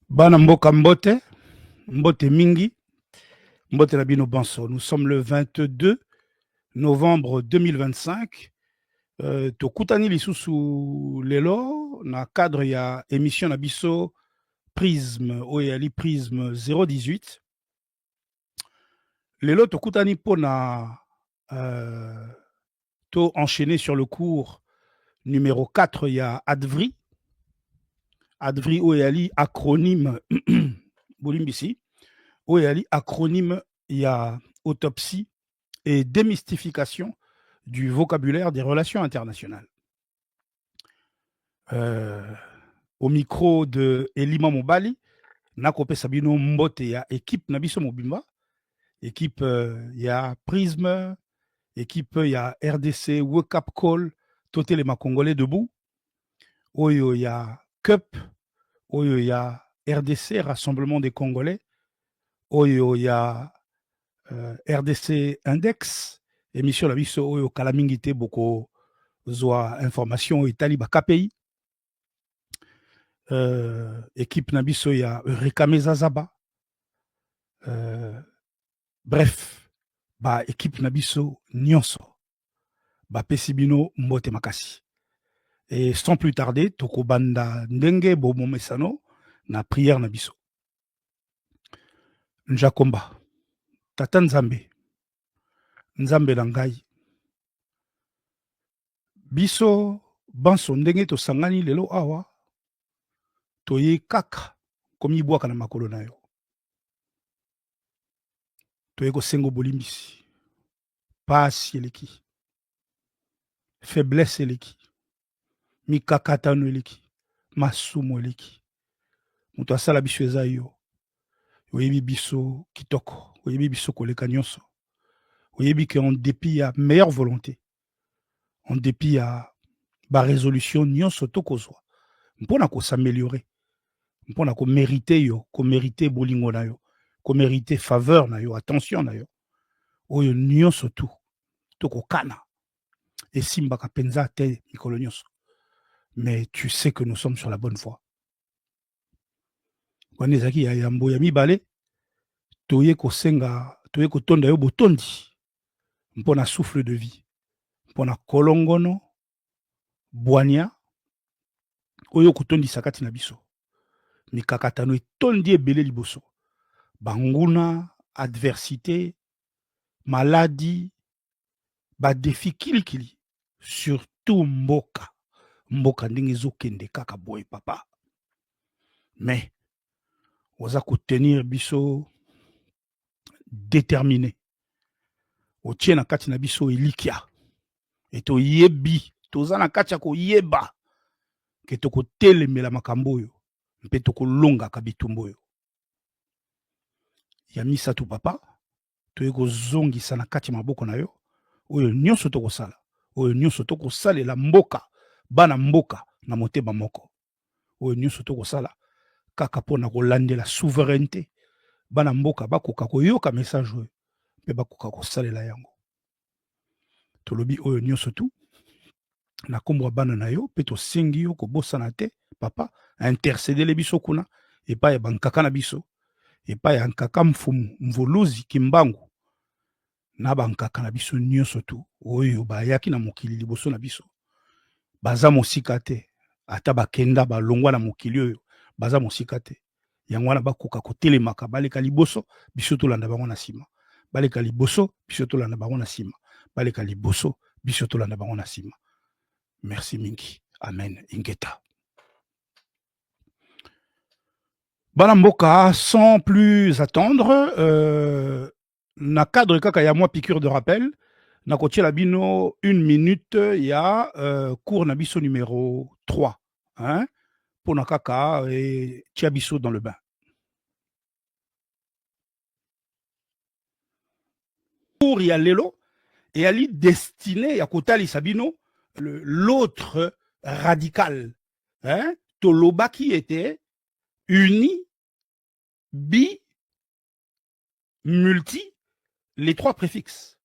Bana mboka mbote, mbote mingi, mbote na bino banso. Nous sommes le 22 novembre 2025. Tokutani lisusu lelo na cadre ya émission na biso Prisme oyali Prisme 018. Lelo tokutani pona to enchaîner sur le cours numéro 4 ya Advri. Advri oyali acronyme bolimbisi. Oyali acronyme ya autopsie et démystification du vocabulaire des relations internationales. Au micro de Elima Mobali, nakope sabino mbote ya équipe nabiso mobimba, équipe ya Prisme, équipe ya RDC Wake Up Call, toté les Congolais debout, oyo ya CUP, oyo ya RDC Rassemblement des Congolais, oyo ya RDC Index, émission la biso oyo kalamingite boko zwa information itali ba KPI, équipe na biso ya Rekame Zazaba, bref ba équipe na biso nyonso ba pesibino mbote makasi. Et sans plus tarder tokobanda ndenge bomo mesano na prière na biso. Njakomba tata nzambe, nzambe na ngai, biso banso ndenge tosangani lelo awa toye kaka komibwaka na makolo na yo, toye kosengo bolimbisi, pasi eleki, faiblesse eleki, mikakatano eleki, masumu eleki, moto asala biso eza yo, oyebi biso kitoko, oyebi biso koleka nyonso, oyebi ke en dépit ya meilleure volonté, en dépit ya barésolution nyonso tokozwa mpona kosameliore, mpona komérite yo, komérite bolingo na yo, komérite faveur na yo, attention na yo, oyo nyonso tu tokokana esimbaka penza te mikolo nyonso. Mais tu sais que nous sommes sur la bonne voie. Wana ezalaki ya yambo ya mibale, toye kosenga, toye kotonda yo botondi mpona souffle de vie, mpona kolongono bwania oyo kotondisa kati na biso, mikakatano etondi ebele liboso, banguna, adversité, maladie, badefi kilikili, surtout mboka, mboka ndenge ezokende kaka boye papa. Mais oza kotenir biso déterminé, otie na kati na biso elikia, et toyebi, toza na kati ya koyeba ke tokotelemela makambo oyo mpe tokolongaka bitumba oyo ya misato papa, toye kozongisa na kati ya maboko na yo oyo nyonso tokosala, oyo nyonso tokosalela mboka, bana mboka na motema moko, oyo nyonso tokosala kaka mpona kolandela souveraineté, bana mboka bakoka koyoka message oyo mpe bakoka kosalela yango. Tolobi oyo nyonso tu na kombo ya bana na yo mpe tosengi yo kobosana te papa, intercédele biso kuna epai ya bankaka na biso, epai ya nkaka mfumu mvoluzi kimbangu na bankaka na biso nyonso tu oyo bayaki na mokili liboso na biso, baza mosika te, ata bakenda balongwa na mokili oyo baza mosika te, yango wana bakoka kotelemaka, baleka liboso biso tolanda bango na nsima, baleka liboso biso tolanda bango na nsima, baleka liboso biso tolanda bango na nsima. Merci mingi, amen, ingeta. Bana mboka, sans plus attendre, na cadre kaka ya moi piqûre de rappel, na kotia la bino 1 minute ya cours na biso numéro 3, hein, pour na kaka et tia biso dans le bain. Cours ya lelo et ali destiné ya kotali sabino l'autre radical, hein, toloba qui était uni, bi, multi, les 3 préfixes.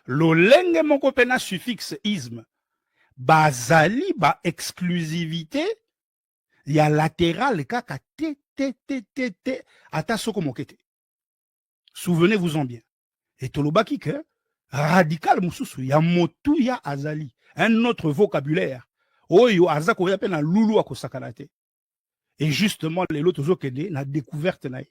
Lolenge moko pena suffixe isme, bazali ba exclusivité ya latéral kaka te te ata soko mokete. Souvenez-vous-en bien. Et tolobaki que radical mususu ya motu ya azali, un autre vocabulaire. Oyo azako ya pena lulu akosakanate. Et justement, les autres okende na découverte na.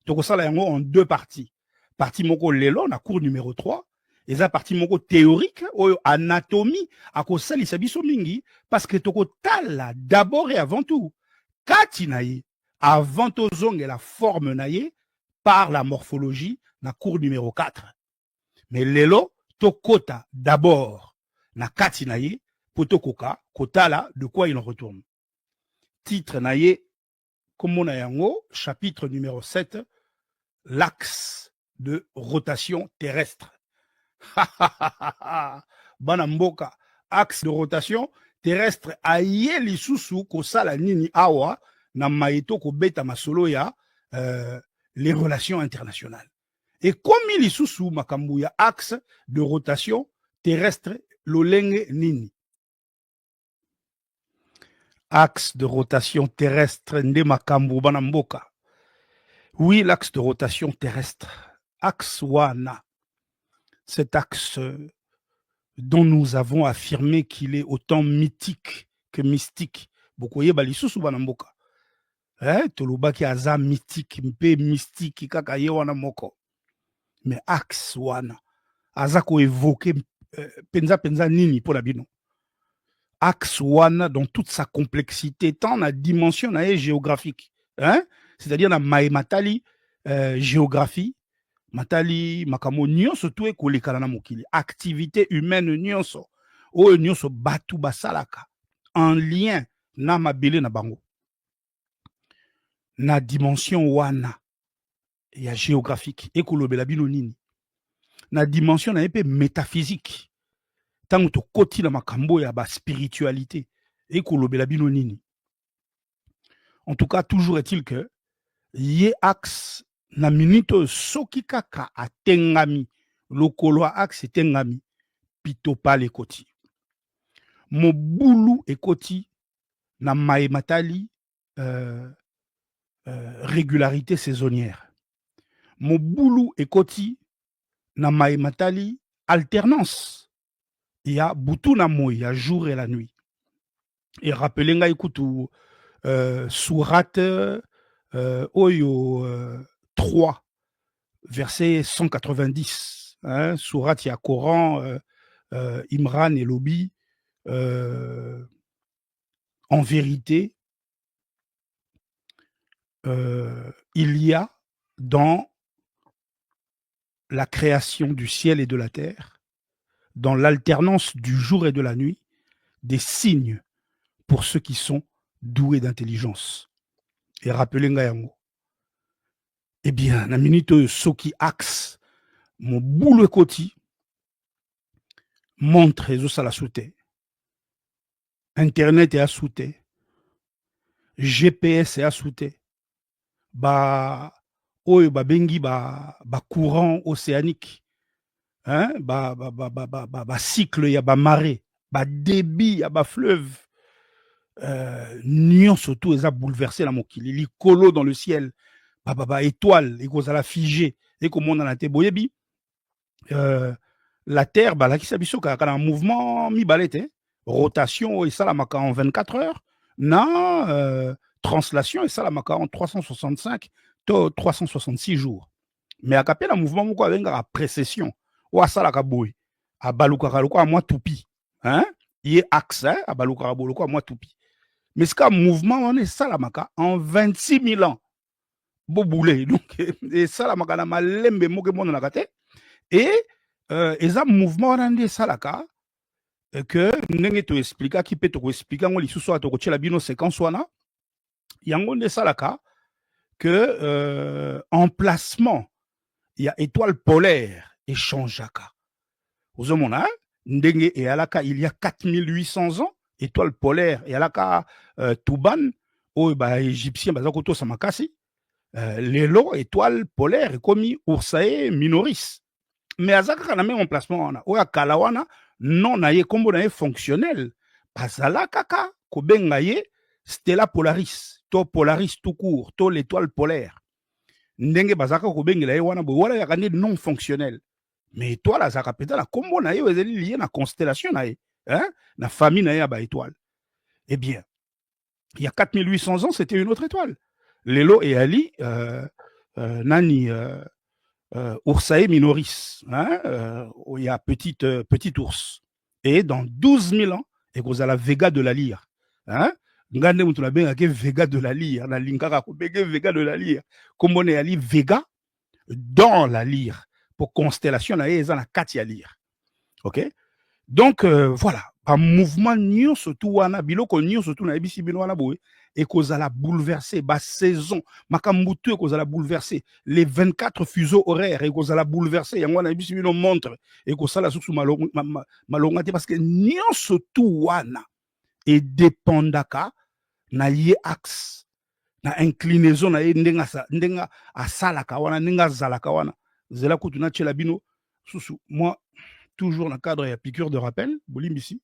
Donc ça là en deux parties. Partie moko lelo na cours numéro 3, et ça partie moko théorique oyo anatomie akosalisa biso mingi parce que toko tala d'abord et avant tout kati na ye avant tozonge la forme na ye par la morphologie na cours numéro 4. Mais lelo tokota d'abord na kati na ye potokoka kotala de quoi il en retourne. Titre na ye comme on a yango, chapitre numéro 7, l'axe de rotation terrestre. Banamboka, axe de rotation terrestre aye lisusu kosala nini awa na maito ko beta masolo ya les relations internationales. Et comme lisusu makambu ya axe de rotation terrestre lolenge nini. Axe de rotation terrestre nde makambu banamboka. Oui, l'axe de rotation terrestre. Axe wana. Cet axe dont nous avons affirmé qu'il est autant mythique que mystique. Bokoye balisusu banamboka. Tolobaki aza mythique, mpe mystique kaka ye wana moko. Mais axe wana. Aza ko évoquer penza nini pour la bino. Axe wana dans toute sa complexité, tant la dimension géographique. C'est-à-dire na matali géographie, matali makamo nyonso tout ekolekana na mokili, activité humaine nyonso oyo nyonso batu basalaka en lien na mabele na bango na dimension wana ya géographique ekolobela bino nini na dimension na epe métaphysique tango to koti na makambo ya ba spiritualité ekolobela bino nini. En tout cas, toujours est-il que ye axe na minito soki kaka atengami lokolo axe etengami pitopa lekoti mobulu ekoti na maematali régularité saisonnière mobulu ekoti na maematali alternance ya butu na moi ya jour et la nuit. Et rappelez nga ikutu sourate Oyo 3, verset 190, sourate ya Coran, Imran et Lobi, en vérité, il y a dans la création du ciel et de la terre, dans l'alternance du jour et de la nuit, des signes pour ceux qui sont doués d'intelligence. Et rappelez nga yango. Eh bien, na minute soki axe, mon boulot koti, montre ezo sala soute. Internet est à soute. GPS est à soute. Ba oyo ba bengi ba courant océanique. Ba cycle ya ba marée, ba débit ya ba fleuve. Nyon surtout eza bouleversé la mokili, likolo dans le ciel. Ba étoile ekozala figé ekomona na te boyebi la terre balakisa biso kaka na mouvement mibale te rotation esalamaka en 24 heures na translation esalamaka en 365 to 366 jours mais akape na mouvement moko abengaka précession o asalaka boye abalukaka lokola mwa tupi ye axe abalukaka boye lokola mwa tupi mais sika mouvement wana esalamaka en 26 000 ans boboulé donc et ça la makana malembe moke mona na kate et eza mouvement wana nde salaka que ndenge to expliquer ki pe to ko expliquer ngo lisusu to ko tshela bino séquence wana yango nde salaka que emplacement ya étoile polaire échangeaka ozomona ndenge et alaka il y a 4800 ans étoile polaire et alaka Tuban o ba égyptien bazako to samakasi lelo étoile polaire komi Ursae minoris mais azaka na même emplacement wana oya kala wana non na ye kombo na ye fonctionnel bazala kaka kobenga ye Stella Polaris, to Polaris tout court, to l'étoile polaire. Ndenge bazaka ko bengela ye wana bo wala yakandi non fonctionnel. Mais étoile azaka peta la kombo na ye ezali lié na constellation na ye, hein, na famille na ye ba étoile. Eh bien, il y a 4800 ans, c'était une autre étoile. Lelo et Ali, Nani, Ursae minoris, hein, il y a petit ours. Et dans 12 000 ans, et vous avez la Vega de la Lyre. Hein? Ngande mutuna benga ke Vega de la Lyre, na linkaka ko benge Vega de la Lyre. Comme on est ali Vega dans la Lyre pour constellation na eza na kati ya Lyre. OK? Donc voilà, un mouvement nyonso tu wana biloko nyonso tu na ebisi bino wana boye et kozala bouleverser ba saison makambutu e kozala bouleverser les 24 fuseaux horaires et kozala bouleverser yango na ebisi bino montre et kozala susu malonga te parce que nyonso tu wana et dépendaka na ye axe na inclinaison na ye ndenga asalaka wana ndenga zalaka wana zela kutu na tshela bino susu moi toujours dans le cadre de piqûre de rappel, Boulimbisi.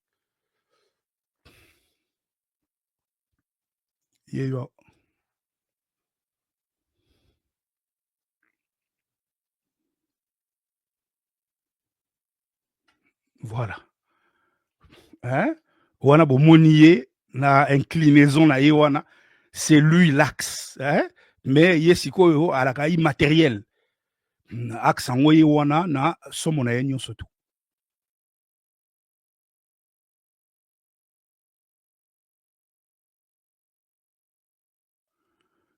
Voilà. Hein? Wana bomonié na inclinaison na yewana, c'est lui l'axe. Hein? Mais yesiko alaka immatériel. Axe en wana na somo na yenyo surtout.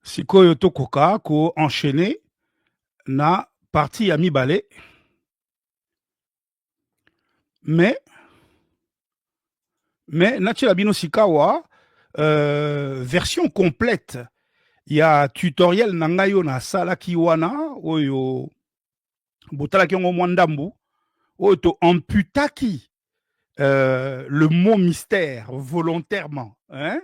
Sikoyo tokoka ko enchaîner na partie ya mibale. Mais Nachi Bino Sikawa, version complète. Il y a tutoriel nangayo na sala kiwana oyo botala ki mwandambu oyo to amputaki le mot mystère volontairement, hein?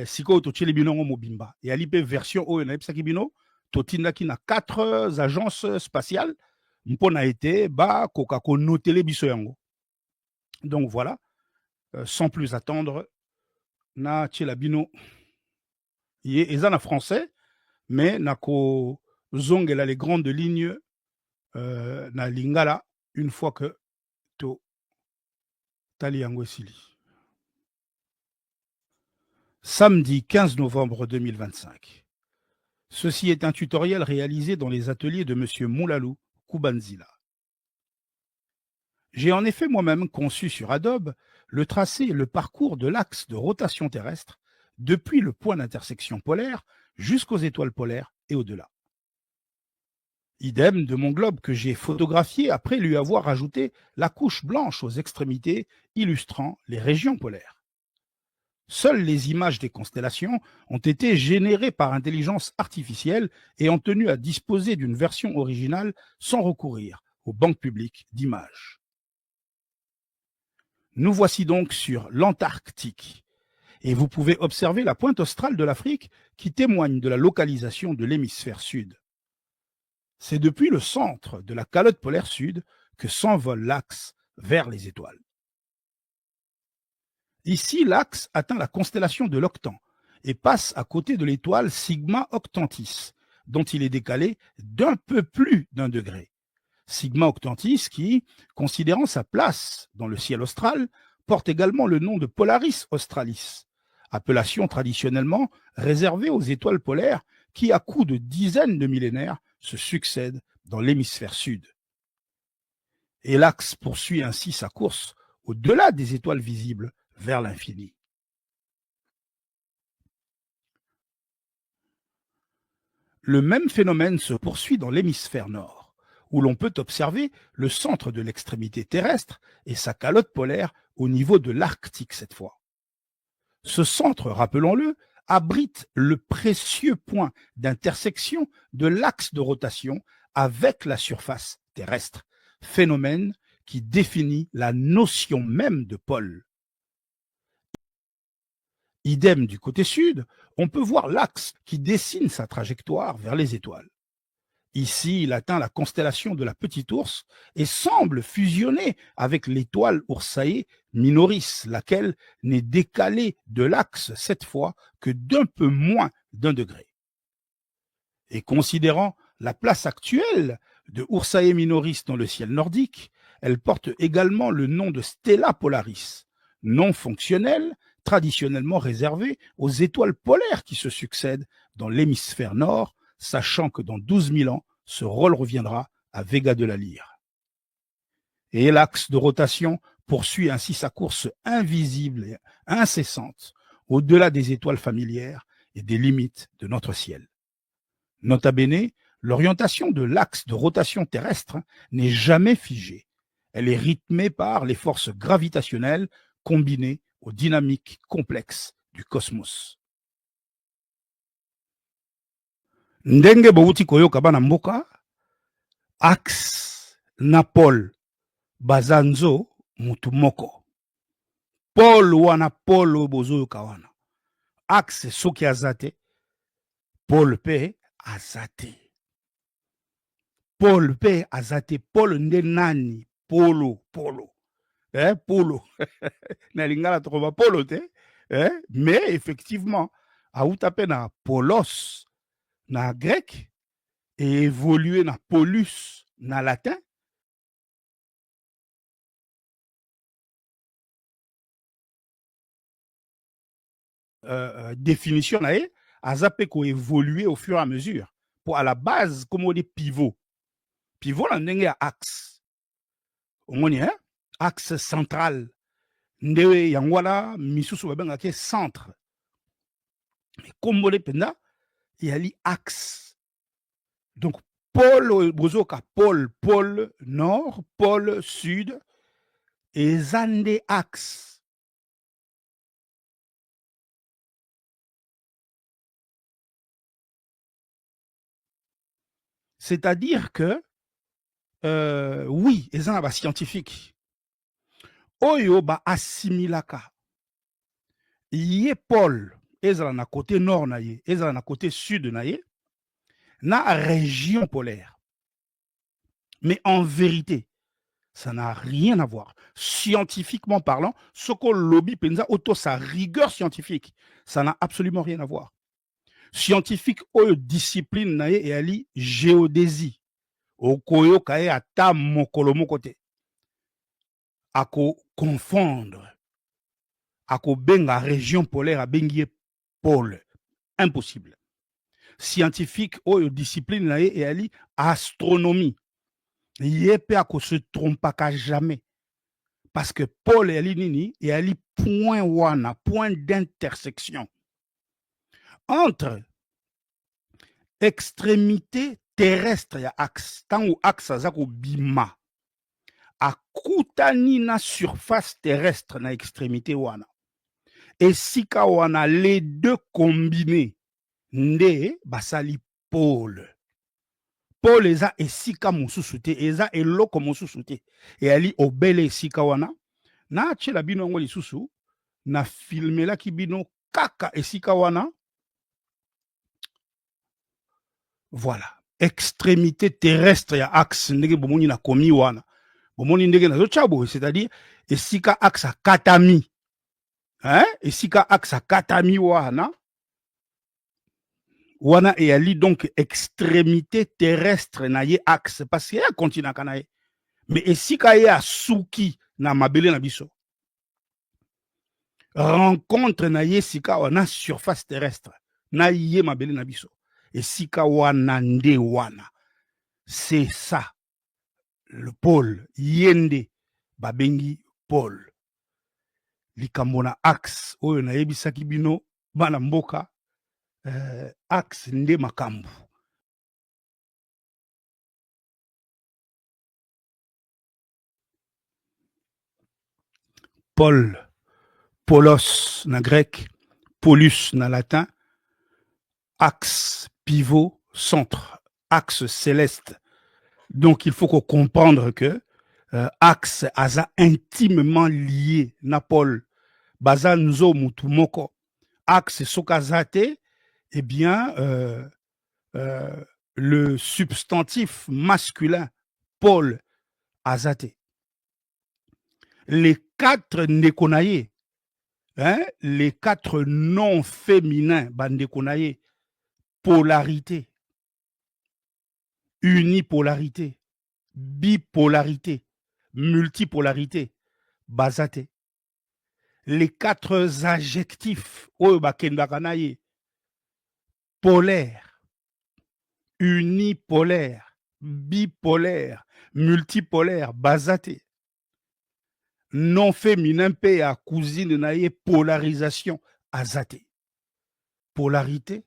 Siko to tchele bino mobimba. Et alipe version oyo na epsaki bino to tindaki na 4 agences spatiales mpona été ba koka ko notele biso yango. Donc voilà, sans plus attendre, na tchela bino ye ezana français mais nako zongela les grandes lignes na lingala une fois que to tali yango esili. Samedi 15 novembre 2025. Ceci est un tutoriel réalisé dans les ateliers de M. Moulalou Koubanzila. J'ai en effet moi-même conçu sur Adobe le tracé et le parcours de l'axe de rotation terrestre depuis le point d'intersection polaire jusqu'aux étoiles polaires et au-delà. Idem de mon globe que j'ai photographié après lui avoir ajouté la couche blanche aux extrémités illustrant les régions polaires. Seules les images des constellations ont été générées par intelligence artificielle et ont tenu à disposer d'une version originale sans recourir aux banques publiques d'images. Nous voici donc sur l'Antarctique et vous pouvez observer la pointe australe de l'Afrique qui témoigne de la localisation de l'hémisphère sud. C'est depuis le centre de la calotte polaire sud que s'envole l'axe vers les étoiles. Ici, l'axe atteint la constellation de l'Octan et passe à côté de l'étoile Sigma Octantis, dont il est décalé d'un peu plus d'1 degré. Sigma Octantis qui, considérant sa place dans le ciel austral, porte également le nom de Polaris Australis, appellation traditionnellement réservée aux étoiles polaires qui, à coups de dizaines de millénaires, se succèdent dans l'hémisphère sud. Et l'axe poursuit ainsi sa course au-delà des étoiles visibles vers l'infini. Le même phénomène se poursuit dans l'hémisphère nord, où l'on peut observer le centre de l'extrémité terrestre et sa calotte polaire au niveau de l'Arctique cette fois. Ce centre, rappelons-le, abrite le précieux point d'intersection de l'axe de rotation avec la surface terrestre, phénomène qui définit la notion même de pôle. Idem du côté sud, on peut voir l'axe qui dessine sa trajectoire vers les étoiles. Ici, il atteint la constellation de la Petite Ourse et semble fusionner avec l'étoile Ursae Minoris, laquelle n'est décalée de l'axe cette fois que d'un peu moins d'1 degré. Et considérant la place actuelle de Ursae Minoris dans le ciel nordique, elle porte également le nom de Stella Polaris, nom fonctionnel traditionnellement réservé aux étoiles polaires qui se succèdent dans l'hémisphère nord, sachant que dans 12 000 ans, ce rôle reviendra à Vega de la Lyre. Et l'axe de rotation poursuit ainsi sa course invisible et incessante au-delà des étoiles familières et des limites de notre ciel. Nota bene, l'orientation de l'axe de rotation terrestre n'est jamais figée. Elle est rythmée par les forces gravitationnelles combinées aux dynamiques complexes du cosmos. Ndenge bouti koyoka bana mboka, axe na pôle bazanzo mutu moko. Pôle wana pôle bozoyoka wana. Axe soki azate, pôle pe azate. Pôle pe azate, pôle nde nani, polo. Polo. Na lingala troba polo te. Mais effectivement, auta pe na polos na grec et évolué na polus na latin. Définition na ye, aza pe ko évoluer au fur et à mesure. Pour à la base, comme on dit pivot. Pivot na ndenge ya axe. Omoni, axe central. Ndewe yango wana misusu babengaka centre. Mais comme on dit penda, il y a l'axe. Donc, pôle, bozoka pôle nord, pôle sud, et zande axe. C'est-à-dire que, oui, ezana ba scientifique. Oyo ba assimilaka. Yé pôle, ezala na côté nord na ye, ezala na côté sud na ye, na région polaire. Mais en vérité, ça n'a rien à voir. Scientifiquement parlant, ce qu'on lobby penza auto sa rigueur scientifique, ça n'a absolument rien à voir. Scientifique oyo discipline na ye et ali géodésie. Okoyo kaye ata mokolo moko te. Ako confondre. Ako benga région polaire a bengi pôle. Impossible. Scientifique oyo discipline na ye et ali astronomie. Yepe ako se trompaka jamais. Parce que Paul et Nini et ali point wana, point d'intersection entre extrémité terrestre ya axe, tant ou axe azako bima, akutani na surface terrestre na extrémité wana. Et sika wana, les deux combinés, nde basali pôle. Paul eza esika mosusu te, eza eloko mosusu te. Et ali obele esika wana, na tshela bino ngo lisusu, na filmelaki bino kaka esika wana. Voilà. Extrémité terrestre ya axe ndenge bomoni na komi wana. Bomoni ndenge na zochabo, c'est-à-dire esika axe katami. Esika axe katami wana. Wana et ali donc extrémité terrestre na ye axe parce que ya continent kanaye. Mais esika ya suki na mabele na biso. Rencontre na ye sika wana surface terrestre. Na ye mabele na biso. Esika wana nde wana. C'est ça. Le pôle. Yende babengi pôle. Likambo na axe oyo na yebisaki bino bana mboka. Axe nde makambu. Pôle, polos na grec, polus na latin, axe, pivot, centre, axe céleste. Donc il faut comprendre que axe aza intimement lié na pôle. Baza nzo mutu moko. Axe sokazate, eh bien, le substantif masculin Paul Azate. Les 4 Nekonaye, hein, les 4 noms féminins, Bandekonaye, polarité, unipolarité, bipolarité, multipolarité, Bazate. Les 4 adjectifs, Bakendakanaye, polaire, unipolaire, bipolaire, multipolaire, Bazate. Non féminin pe à cousine naie polarisation azate. Polarité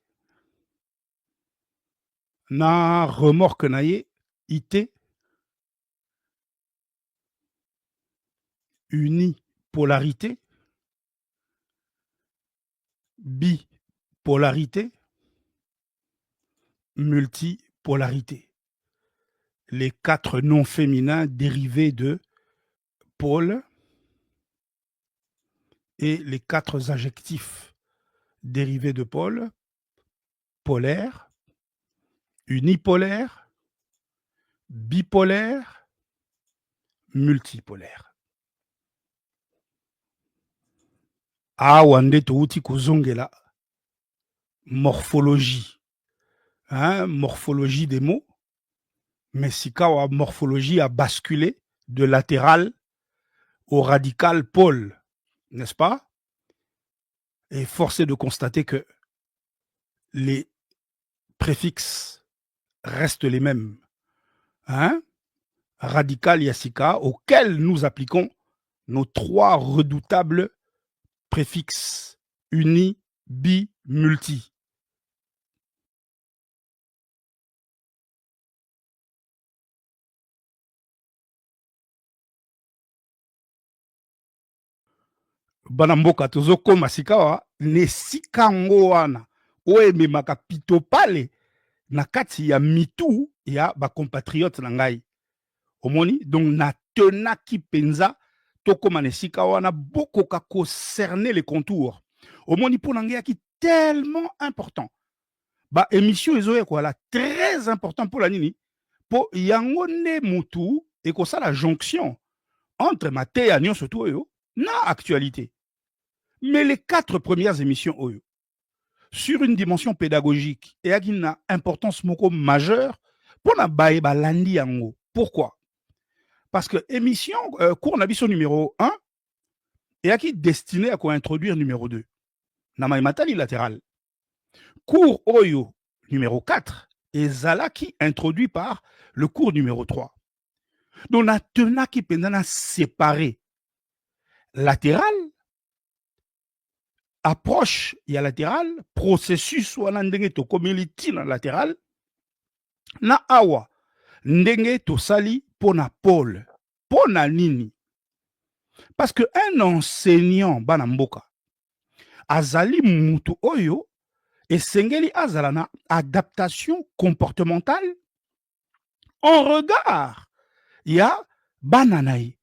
na remorque naie ité unipolarité bipolarité multipolarité. Les 4 noms féminins dérivés de Paul et les 4 adjectifs dérivés de Paul, polaire, unipolaire, bipolaire, multipolaire. Awa nde touti kozongela morphologie, hein, morphologie des mots, mais sikawa morphologie a basculé de latéral au radical pôle, n'est-ce pas? Et force est de constater que les préfixes restent les mêmes. Hein? Radical yasika, auquel nous appliquons nos 3 redoutables préfixes uni, bi, multi. Banamboka tozokoma sikawa ne sikango wana oememaka pito pale na kati ya mitu ya bacompatriote na ngai omoni donc natenaki penza tokoma na esika wana bokoka concerner les contours omoni mpo na ngai yaki tellement important baémission ezoya koala très important mpo la nini mpo yango nde mutu ekosala jonction entre mateya nyonso to oyo na actualité. Mais les 4 premières émissions oyo sur une dimension pédagogique et avec une importance moko majeure pour na baye balandi yango. Pourquoi? Parce que émission cours nabiso numéro 1 et qui destiné à introduire numéro 2. Na matali latéral. Cours oyo numéro 4 et zalaki introduit par le cours numéro 3. Donc na tena ki pendana séparé latéral approche ya latéral processus wana ndenge tokomeli tina latéral na awa ndenge tosali pona Paul pona nini parce que un enseignant bana mboka azali mutu oyo esengeli azala na adaptation comportementale en regard ya bana na ye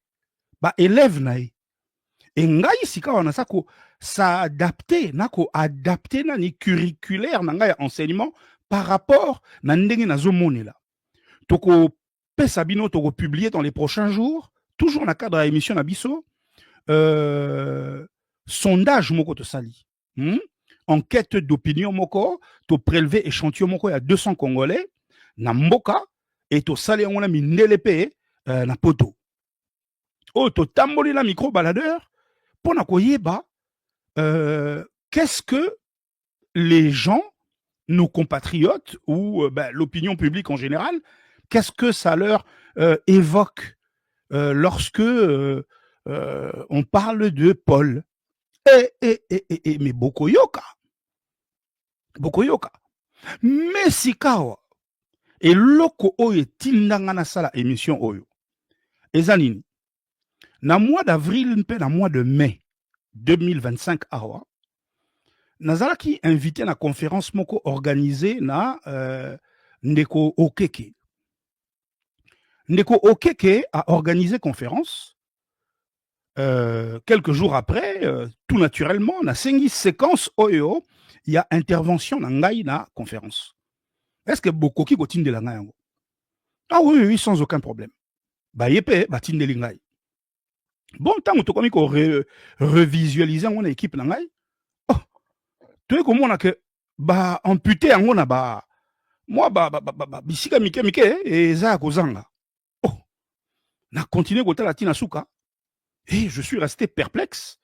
ba élève na ye et ngai sika wana sako s'adapter nako adapter nani curriculaire na ngai enseignement par rapport na ndenge nazomonela toko pesa bino toko publier dans les prochains jours toujours na cadre à émission na biso sondage moko to sali enquête d'opinion moko to prélever échantillon moko ya 200 congolais na mboka et to sali yango na mindele pe na poto oh to tamboli la micro baladeur pour na koyeba qu'est-ce que les gens, nos compatriotes ou l'opinion publique en général, qu'est-ce que ça leur évoque lorsque on parle de Paul. Mais Bokoyoka. Mais sikawa. Et loko oye tindangana sala émission oyo. Ezanini. Na mois d'avril, mpe na mois de mai 2025 awa. Nazalaki invité na conférence moko organisée na Ndeko Okeke. Ndeko Okeke a organisé conférence. Quelques jours après, tout naturellement, na sengi séquence oyo, il y a intervention na ngai na conférence. est-ce que bokoki kotindela ngai yango? Ah oui, oui, sans aucun problème. Ba yepe batindeli ngai. Bon, tant tokomi ko revisualiser yango na équipe na ngai. Oh, toye komona ke ba amputé yango na ba moi bisika mike mike eza kozanga. Oh, na continuer kotala tina suka. Et je suis resté perplexe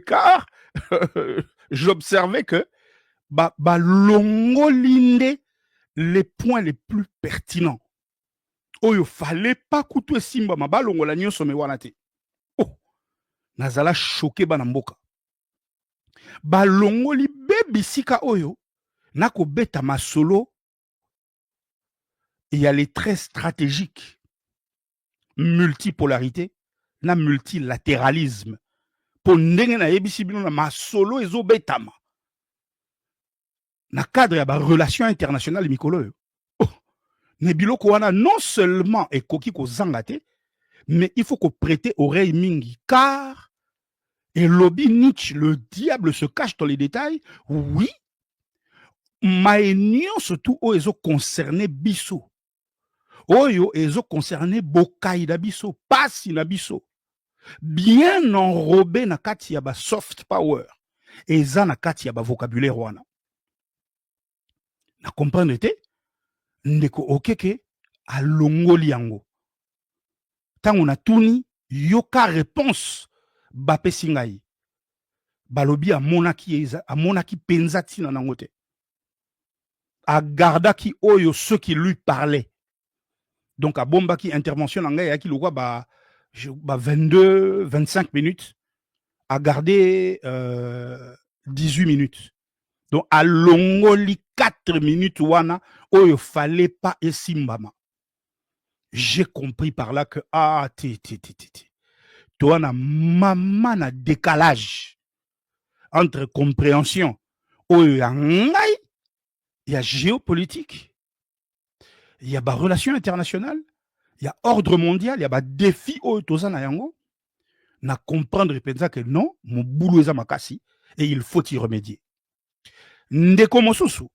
car j'observais que longolinde les points les plus pertinents. Oyo fallait pas kutu esimba mabalongola nyonso me wana te. Oh, nazala choqué bana mboka. Balongoli bebisika oyo nako beta masolo. Il y a les traits stratégiques, multipolarité, na multilatéralisme. Pour ndenge na yebisi bino na masolo ezo betama. Na cadre ya ba relation internationale mikolo. Oh, ne biloko wana non seulement ekoki ko zangate, mais il faut qu'on prête oreille mingi car et lobby Nietzsche, le diable se cache dans les détails. Oui, maenio surtout oyo concerné biso. Oyo ezo concerné bokai da biso, pasi na biso. Bien enrobé na kati ya ba soft power. Eza na kati ya ba vocabulaire wana. Na comprendre te ndeko okeke alongoli yango. Tango na tuni yoka réponse bapesi ngai. Balobi amonaki penzati na nango te. Agardaki oyo ceux qui lui parlaient. Donc à bombaki intervention nanga yaki lokwa ba 22 25 minutes à garder 18 minutes. Donc à longoli 4 minutes wana oyo fallait pas esimbama. J'ai compris par là que toi na maman na décalage entre compréhension oyo ya ngai, il y a géopolitique, il y a ba relation internationale, il y a ordre mondial, il y a ba défi oyo toza na yango, na comprendre penza que non, mon boulot eza makasi et il faut y remédier. Ndeko mosusu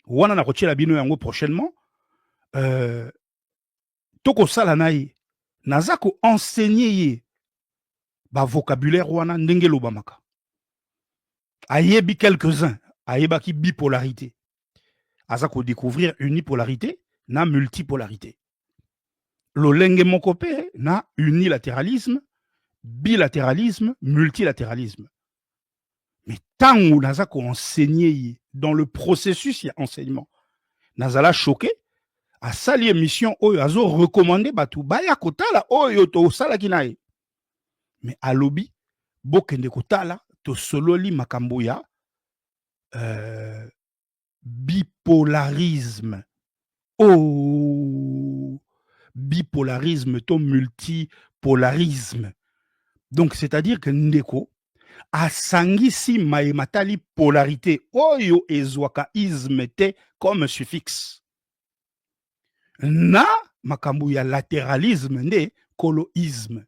wana na kotiela bino yango prochainement toko sala na ye naza ko enseigner ye ba vocabulaire wana ndenge lobamaka. Ayebi quelques-uns, ayebaki bipolarité. Aza ko découvrir unipolarité na multipolarité. Lolenge mokope na unilatéralisme, bilatéralisme, multilatéralisme. Mais tant où naza ko enseigner dans le processus ya enseignement, nazala choqué à sali émission oyo azo recommander batu baya kotala oyo to sala kinae. Mais alobi bokende kotala to sololi makambo ya bipolarisme. Oh, bipolarisme to multipolarisme. Donc c'est-à-dire que ndeko asangisi maematali polarité oyo ezwaka isme te comme suffixe. Na makambo ya latéralisme nde coloïsme.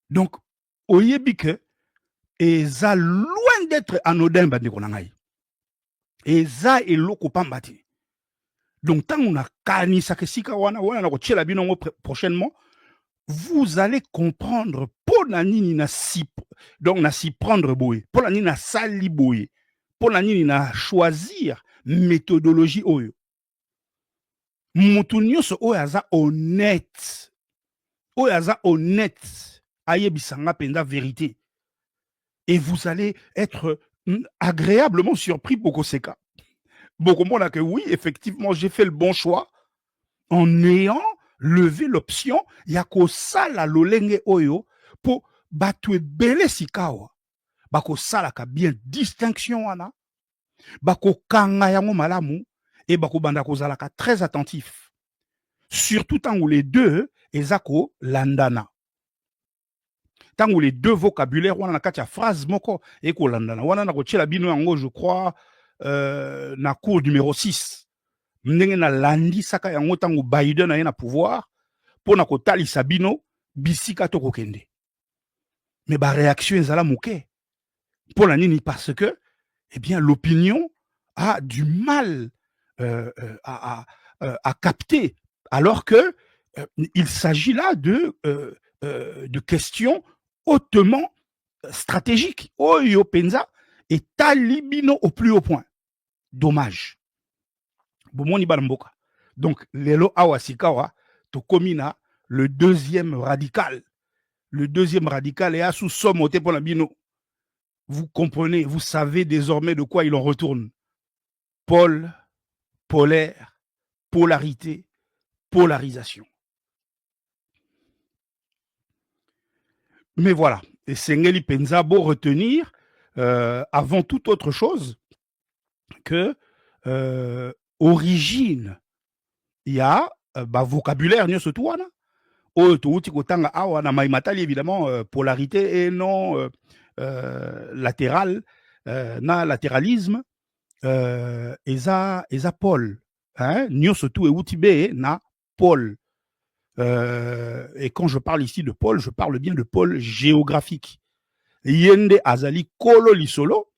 Donc oyebi que eza loin d'être anodin bandeko na ngai. Eza eloko pamba te. Donc tant on a kanisa ke sika wana na ko tshela bino prochainement, vous allez comprendre pour na nini na si donc na si prendre boye, pour na nini na sali boye, pour na nini na choisir méthodologie oyo. Mutu nyonso oyo aza honnête. Oyo aza honnête ayebisanga penda vérité. Et vous allez être agréablement surpris Bokoseka. Bokomona que oui, effectivement, j'ai fait le bon choix en ayant levé l'option yako sala lolenge oyo pour batwe bele sikawa. Bako sala ka bien distinction wana. Bako kanga yango malamu et bako banda kozalaka très attentif. Surtout tant où les deux ezako landana. Tant où les deux vocabulaires wana na kati ya phrase moko eko landana. Wana na kotiela bino yango je crois na cours numéro 6. Ndenge na landi saka yango tango Biden a na pouvoir pour na kotalisa bino bisika to kokende. Mais ba réaction ezala moke. Pour la nini parce que eh bien l'opinion a du mal à capter, alors que il s'agit là de questions hautement stratégiques. Oyo penza et talibino au plus haut point. Dommage. Bomoni Baramboka. Donc, lelo awa sikawa, to komina, le deuxième radical. Le deuxième radical est à sous somme pour la bino. Vous comprenez, vous savez désormais de quoi il en retourne. Pôle, polaire, polarité, polarisation. Mais voilà, et Sengeli Penza beau retenir, avant toute autre chose, que origine, il y a vocabulaire, surtout, oyo touti kotanga awa na maimatali évidemment polarité et non latéral na latéralisme eza Paul hein nyonso tu euti be na Paul et quand je parle ici de Paul je parle bien de Paul géographique yende azali kolo lisolo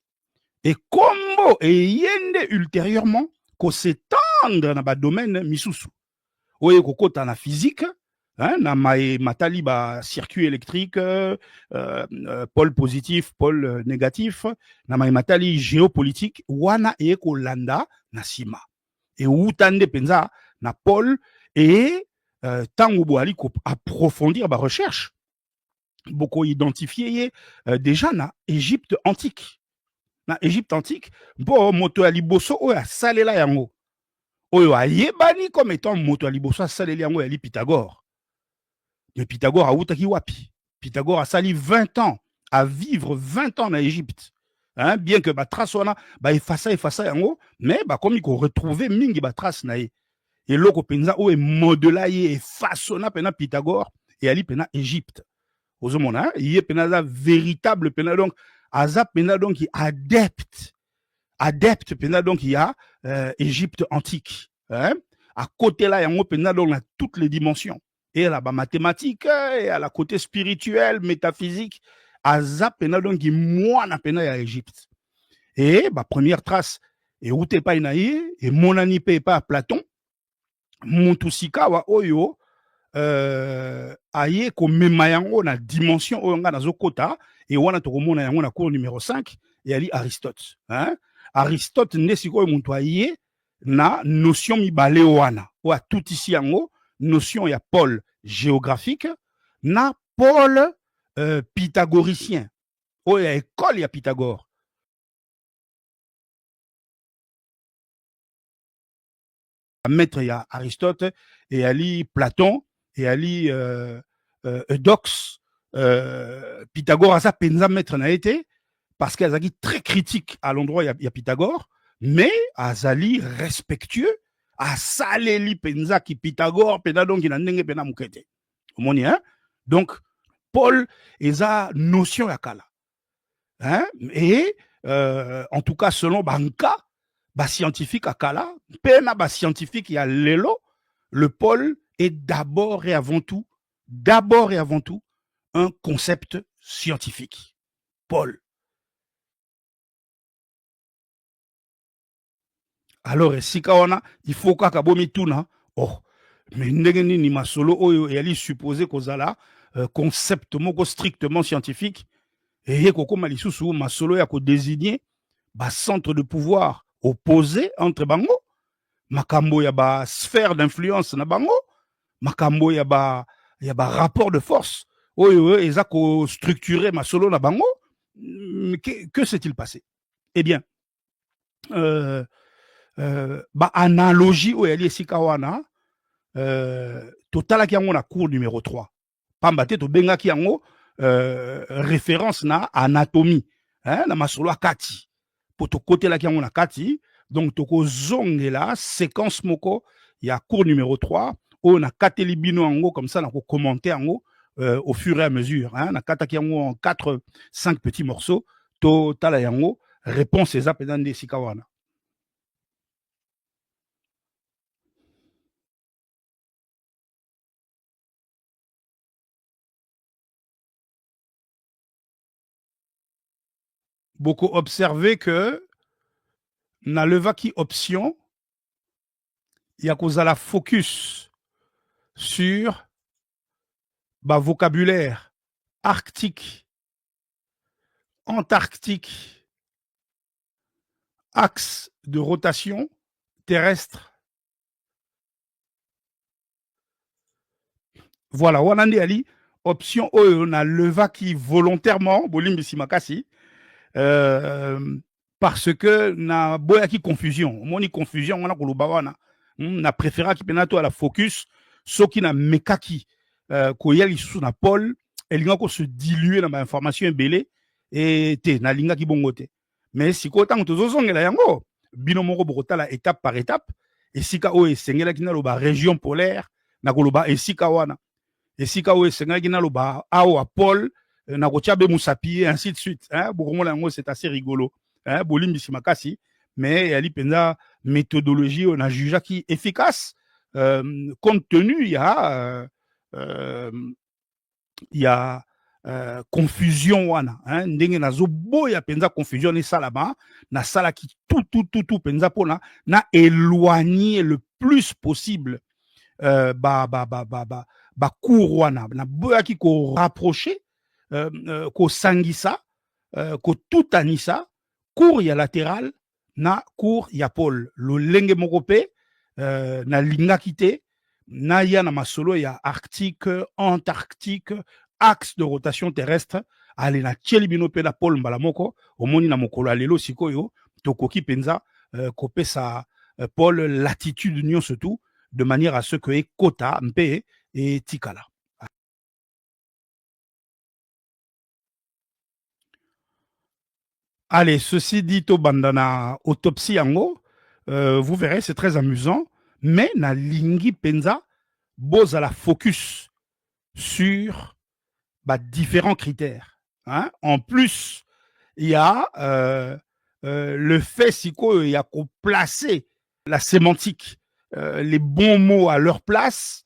et kombo et yende ultérieurement ko s'étendre na ba domaine misusu oyo kokota na physique hein, na matali ba circuit électrique pôle positif pôle négatif na matali géopolitique wana e kolanda na sima et utande penza na pôle et tango boali ko approfondir ba recherche beaucoup identifié déjà na Égypte antique bo moto ya liboso oyo asalela yango oyo ayebani comme étant moto ya liboso asaleli yango yali Pythagore. Mais Pythagore autaki wapi? Pythagore a sali 20 ans à vivre 20 ans en Égypte. Hein, bien que ba trace wana ba effaça yango, mais ba comme ko retrouver mingi ba trace na ye. Et loko penza o e modela ye e façonna pena Pythagore et ali pena Égypte. Ozomona, ye pena za véritable pena donc aza pena donc adepte pena donc il y a Égypte antique. Hein? À côté là, il y a pena donc dans toutes les dimensions. Et là, bah, mathématiques, et à la côté spirituel, métaphysique, aza pena donc il moi na pena ya Égypte. Et bah, première trace, et où t'es pas inaïe, et mon ani pas Platon, Montusika wa oyo, aye komema yango na dimension oyo nga nazokota et wana tokomona yango na cours numéro 5 et ali Aristote hein Aristote nde sikoyo moto aye na notion mibale wana oyo atutisi yango notion ya Paul géographique na Paul pythagoricien oyo ya école ya Pythagore maître ya Aristote et ali Platon et ali Eudoxe Pythagore aza penza maître na été parce qu'azali très critique à l'endroit il y a Pythagore mais azali respectueux asaleli penza ki Pythagore pena donc ina ndenge pena mukete omoni hein donc Paul eza notion ya kala hein et en tout cas selon banka ba scientifique akala pena ba scientifique ya lelo le Paul est d'abord et avant tout un concept scientifique. Paul. Alors, esika wana, il faut kaka bomi tuna. Oh, mais ndenge nini masolo oyo yali supposé kozala concept moko strictement scientifique et ye kokoma lisusu masolo ya ko désigner ba centre de pouvoir opposé entre bango, makambo ya ba sphère d'influence na bango, makambo ya ba rapport de force oyo eza ko structurer masolo na bango. Que s'est-il passé? Eh bien, ba analogie oyo yali esika wana totalaki yango na cours numéro 3 pamba te tobengaki yango référence na anatomie hein, na masolo ya kati po tokotelaki yango na kati donc tokozongela séquence moko ya cours numéro 3 oyo nakateli bino yango comme ça nakokommente yango au fur et à mesure hein, nakataki yango en 4-5 petits morceaux totala yango réponse eza mpenza nde esika wana. Beaucoup observé que na levaki option ya kozala focus sur ba vocabulaire arctique, antarctique, axe de rotation terrestre. Voilà, wanande ali option oyo na levaki volontairement bolimbisi makasi parce que na boyaki confusion, moni confusion wana koloba wana na préféraki pena to à la focus soki na mekaki koya lisusu na Paul elinga ko se diluer na ba information ebele et te na linga ki bongo te mais siko tango tozozongela yango bino moko bokotala étape par étape esika oyo esengelaki na loba région polaire na koloba esika wana esika oyo esengaki na loba awa Paul na kotia be musapi et ainsi de suite hein bokomona yango c'est assez rigolo hein bolimbisi makasi mais yali penza méthodologie on a jugé qui efficace compte tenu il y a confusion wana hein ndenge nazo boya penza confusion ni salaba na sala ki tout penza pona na éloigner le plus possible cours wana na boyaki ko rapprocher ko sangisa ko tutanisa cours ya latéral na cours ya Paul lolenge mokope na lingaki te na ya na masolo ya arctique antarctique axe de rotation terrestre ale na tieli bino pe na Paul mbala moko omoni na mokolo alelo sikoyo tokoki penza kopesa Paul latitude nyonso tout de manière à ce que ekota mpe et tikala. Allez, ceci dit au bandana autopsie yango, vous verrez, c'est très amusant, mais na lingi penza boza la focus sur différents critères. Hein? En plus, il y a le fait siko il y a qu'on placer la sémantique, les bons mots à leur place.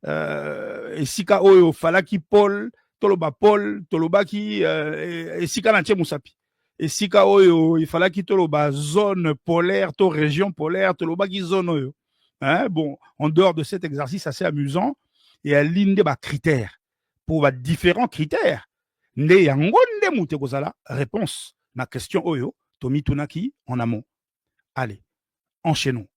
Esika oyo falaki Paul tolobaki esika na tie musapi esika oyo ifalaki toloba zone polaire to région polaire tolobaki zone oyo hein bon en dehors de cet exercice assez amusant et à l'une des critères pour différents critères nde yango nde mute kozala réponse na question oyo tomi tunaki en amont. Allez, enchaînons.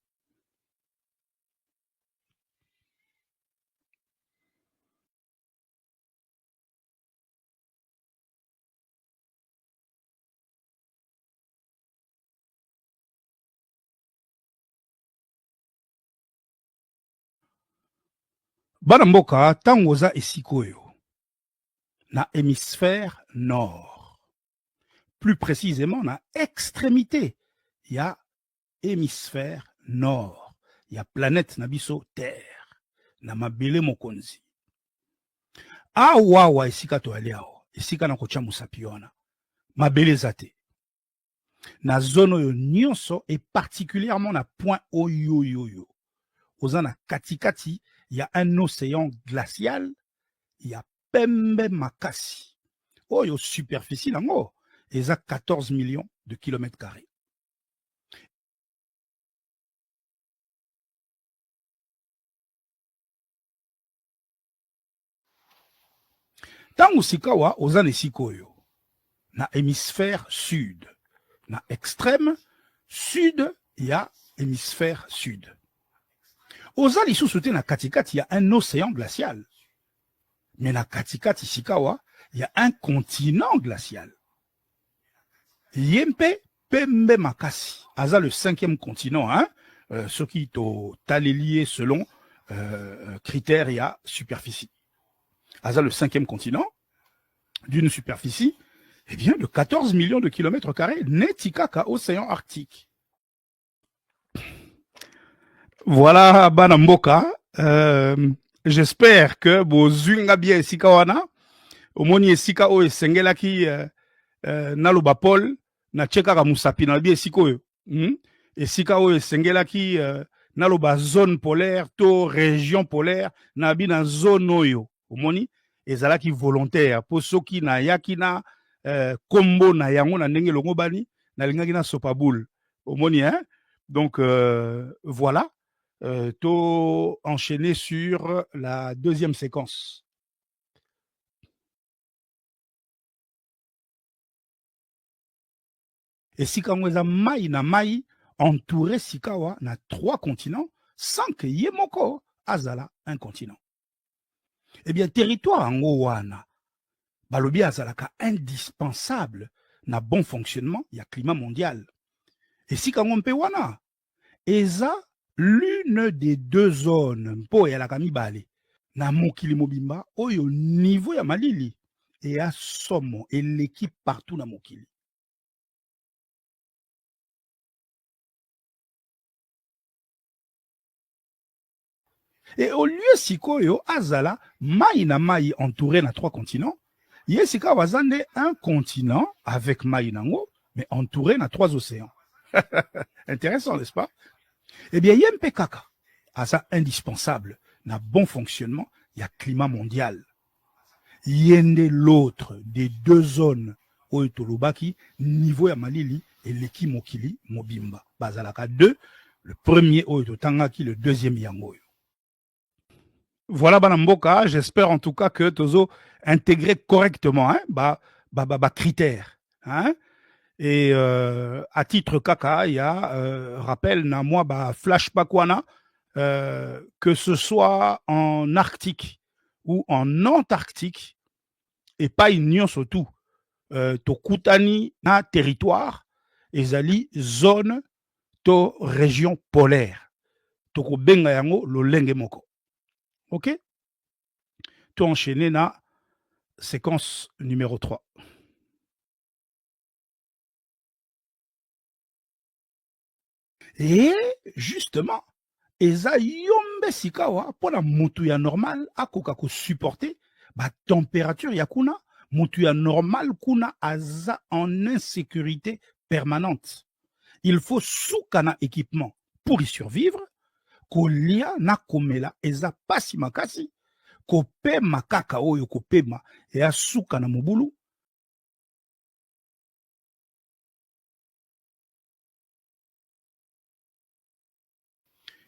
Bana mboka tango oza esika oyo na hémisphère nord, plus précisément na extrémité ya hémisphère nord ya planète na biso terre na mabele mokonzi awawa esika toali awa esika na kotia musapi wana mabele eza te na zone oyo nyonso et particulièrement na point oyo oza na katikati ya un océan glacial ya pembe makasi oyo superficie nango eza 14 millions de kilomètres carrés. Tango sikawa oza na esika oyo na hémisphère sud na extrême sud ya hémisphère sud oza lisusu te na katikati ya un océan glacial mais na katikati sikawa ya un continent glacial yempe pembe makasi aza le 5e continent hein soki to talelier selon critères ya superficie aza le 5e continent d'une superficie eh bien de 14 millions de kilomètres carrés neti kaka océan arctique. Voilà bana mboka j'espère que bozwinga bien esika wana omoni esika oyo esengelaki naloba Paul na tie kaka musapi na bi esika oyo esika oyo esengelaki naloba zone polaire to région polaire na bi na zone oyo omoni ezalaki volontaire po soki na yaki na kombo na yango na ndenge longo bani na lingaki na sopa boule Omoni, hein? Donc, voilà. To enchaîner sur la deuxième séquence. Et Sikangweza Mai na Mai entouré Sikawa na 3 continents sans que Yemoko azala un continent. Eh bien, territoire en wana, balobi azalaka indispensable na bon fonctionnement, il y a climat mondial. Et Sikangompe wana, eza l'une des 2 zones mpo eyalaka mibale na mokili mobimba oyo niveau ya malili eya somo eleki partout na mokili. Et au lieu sikoyo azala mai na mai entouré na 3 continents, ye sika wazande un continent avec mai nango mais entouré na 3 océans. Intéressant, n'est-ce pas? Eh bien, yempe kaka aza indispensable na bon fonctionnement, il y a climat mondial. Yende l'autre des 2 zones oyo tolobaki niveau ya malili eleki mokili mobimba. Bazalaka 2, le premier oyo totangaki, le deuxième yango oyo. Voilà, Banamboka, j'espère en tout cas que Tozo intégrer correctement critères. Hein? Et à titre kaka, il y a rappel na moi flashback wana que ce soit en Arctique ou en Antarctique et pas union surtout tokutani na territoire ezali zone to région polaire toko benga yango lolenge moko. OK? To enchaîner na séquence numéro 3. Et justement, eza yombe sikawa pona mutu ya normal akoka ko supporter ba température ya kuna, mutu ya normal kuna aza en insécurité permanente. Il faut soukana équipement pour y survivre, kolia na komela eza pasi makasi, kopema kaka oyo kopema ya suka na mobulu.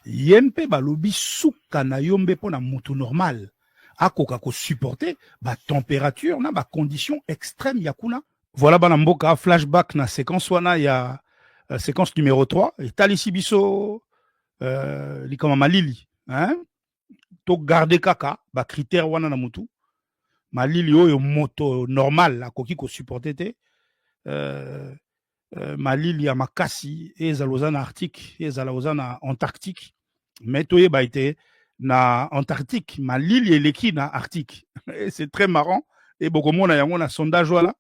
Yempe balobi suka na yombe pona mutu normal akoka ko supporter ba température na ba condition extrême yakuna. Voilà banamboka flashback na séquence wana ya séquence numéro 3 et talisi biso likama malili, hein? To garder kaka ba critère wana na mutu malili oyo moto normal akoki ko supporter te malili ya makasi ezala oza na Arctique ezala oza na Antarctique mais toyeba ete na Antarctique malili eleki na Arctique. C'est très marrant et bokomona yango na sondage wana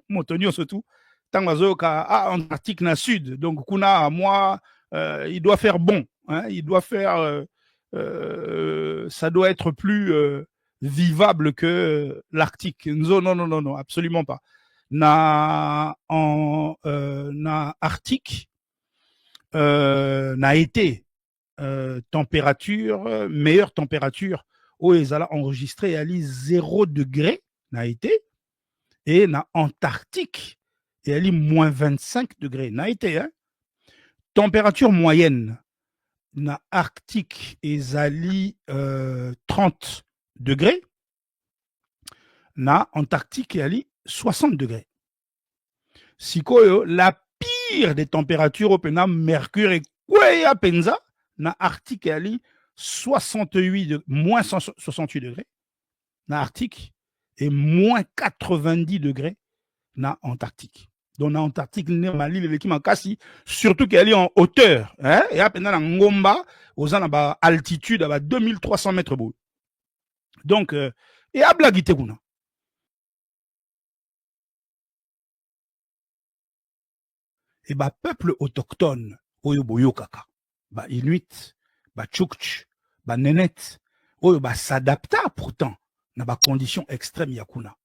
moto nyonso tu ntango azoyoka Antarctique na sud donc kuna moi il doit faire bon, hein? Il doit faire ça doit être plus vivable que l'Arctique. Non, non, non, non, non, absolument pas. Na Arctique, na été, température, meilleure température, où ils allaient enregistrer à 0 degré, na été, et na Antarctique, et à moins 25 degrés, na été, hein. Température moyenne, na Arctique, ezali 30 degrés, na Antarctique, ezali 60 degrés. Sikoyo, la pire des températures au pena mercure et kweya penza, na Arctique, ezali 68 moins 68 degrés, na Arctique, et moins 90 degrés, na Antarctique. Donc, na Antarctique, Mali, le makasi, surtout qu'elle est en hauteur, hein, et à peine dans Ngomba, aux en altitude, à 2300 mètres beau. Donc, et à blagite kuna. Et bah, peuple autochtone, oyo boyo kaka, bah, Inuit, bah, Tchouktch, bah, Nenet, oyo bah, s'adapta pourtant, na ba conditions extrêmes yakuna.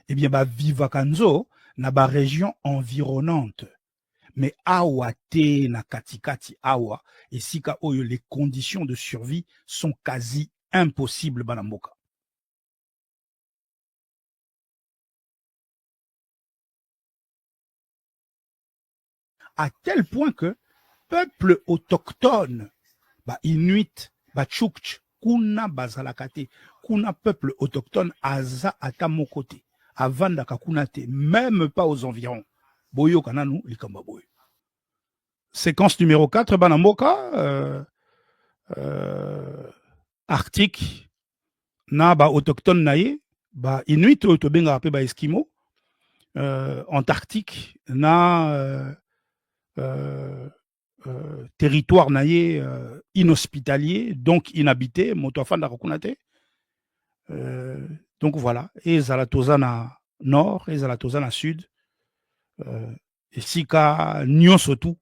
Eh bien, bah, viva kanzo, na ba région environnante. Mais awa te na katikati awa, et sika oyo, les conditions de survie sont quasi impossibles banamboka. à tel point que peuple autochtone, ba Inuit, ba Tchouktch, kuna bazalakate, kuna peuple autochtone aza ata mokote, avandaka kuna te, même pas aux environs. Boyo kananu likamba boyo. Séquence numéro 4, Banamboka, Arctique, na ba autochtone naye, ba Inuit oyo tobenga pe ba Eskimo, Antarctique, na territoire naye inhospitalier, donc inhabité, moto afanda kuna te. Donc voilà, et ezala na nord, ezala na sud, esika nyonso tu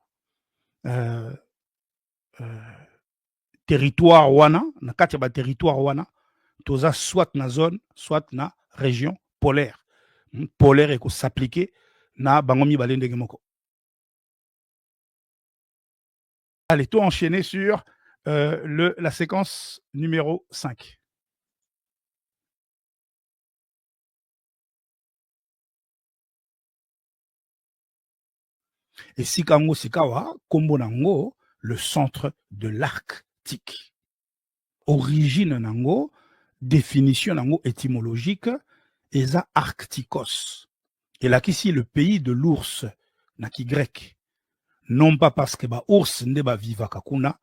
territoire wana, na kati ya ba territoire wana, toza soit na zone, soit na région polaire. Polaire eko s'appliquer na bango mibale ndenge moko. Allez, tout enchaîner sur la séquence numéro 5. Et Sikango Sikawa, Kombo Nango, le centre de l'Arctique. Origine Nango, définition Nango étymologique, Eza Arcticos. Et là, ici, le pays de l'ours, naki grec. Non pas parce que ba ours ne ba viva kakuna,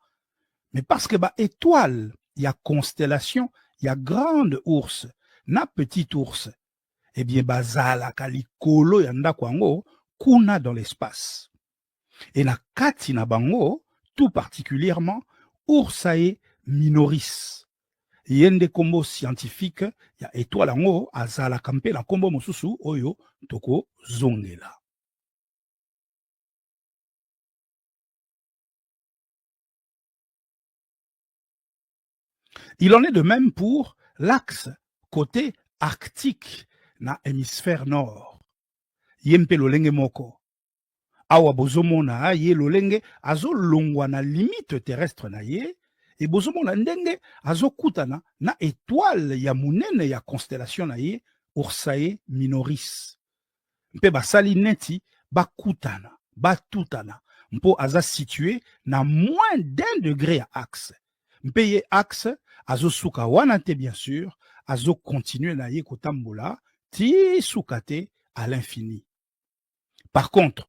mais parce que ba étoile, il y a constellation, il y a grande ours, na petit ours. Eh bien, bazala kalikolo yanda kwango, kuna dans l'espace. Et na kati na bango, tout particulièrement, Ursae minoris. Yende kombo scientifique, ya étoile yango, azala kampe na kombo mosusu, oyo, toko zongela. Il en est de même pour l'axe côté arctique na hémisphère nord. Yempe lolenge moko. Awa bozomona ye lolenge azolongwa na limite terrestre na ye, et bozomona ndenge azokutana na étoile ya munene ya constellation na ye, Ursae minoris. Mpe basali neti bakutana, batutana, mpo aza situé na moins d'1 degré ya axe. Mpe ye axe azosuka wana te bien sûr, azokontinue na ye kotambola ti suka te à l'infini. Par contre,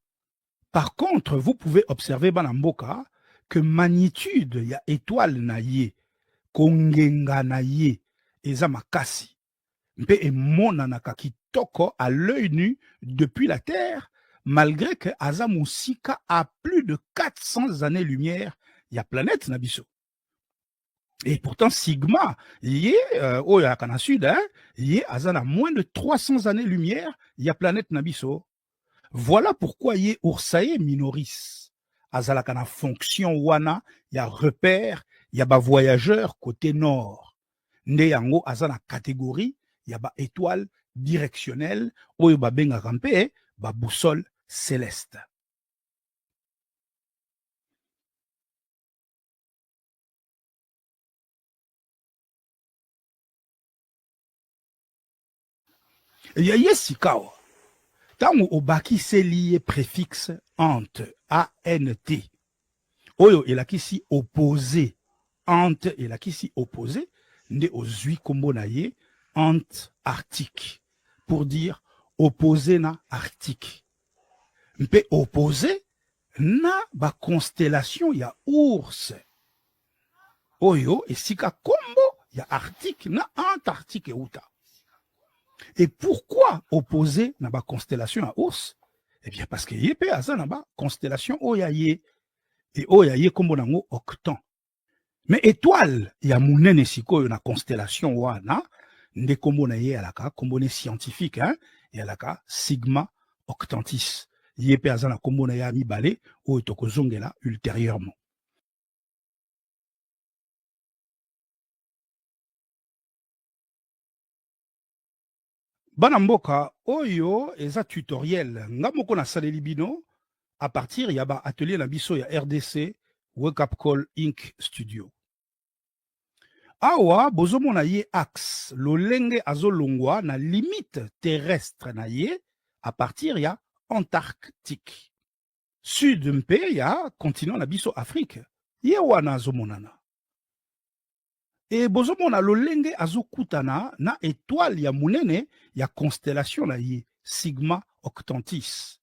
vous pouvez observer Banamboka que magnitude ya étoile na ye, kongenga na ye, eza makasi. Mpe emonanaka kitoko à l'œil nu depuis la Terre, malgré que aza musika à plus de 400 années-lumière, ya planète Nabiso. Et pourtant, Sigma, yé, oya kana sud, yé, aza na moins de 300 années-lumière, ya planète Nabiso. Voilà pourquoi yé Ursae minoris. Azalaka na fonction wana, ya repère, ya ba voyageur côté nord. Nde yango azana catégorie, ya ba étoile directionnelle, oyo ba benga rampe, ba boussole céleste. Ya ye sikawa. Tango obaki se lié préfixe ant, A-N-T. Oyo elakisi opposé, ant elakisi opposé, nde ozwi kombo na ye, ant arctique, pour dire opposé na arctique. Mpe opposé na ba constellation ya ours. Oyo esika kombo ya arctique na antarctique euta. Et pourquoi opposé na ba constellation à ours? Eh bien, parce que yé pe aza na ba constellation oyaye. Et oyaye kombo nango octan. Mais étoile ya munene sikoyo na constellation wana, nde kombo na ye alaka, kombo ne scientifique, hein, et alaka Sigma Octantis. Yé pe aza na kombo na ya mibale, oyo tokozongela ultérieurement. Bana mboka oyo eza tutoriel nga moko na saleli bino à partir ya ba atelier na biso ya RDC Wake Up Call Inc Studio. Awa bozomona ye axe lolenge azolongwa na limite terrestre na ye à partir ya Antarctique. sud mpe ya continent na biso Afrique ye wana azomonana e bozomona lolenge azokutana na étoile ya munene ya constellation na ye Sigma Octantis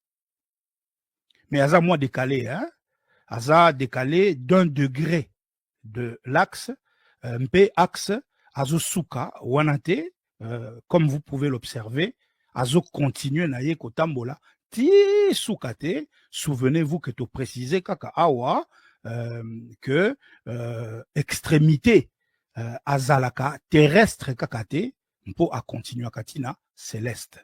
mais aza moins décalé hein aza décalé d'1 degré de l'axe mpe axe azosuka wana te comme vous pouvez l'observer azocontinue na ye kotambola ti suka te. Souvenez-vous que tu précisé kaka awa que extrémité azalaka terrestre kaka te mpo a continuer katina céleste.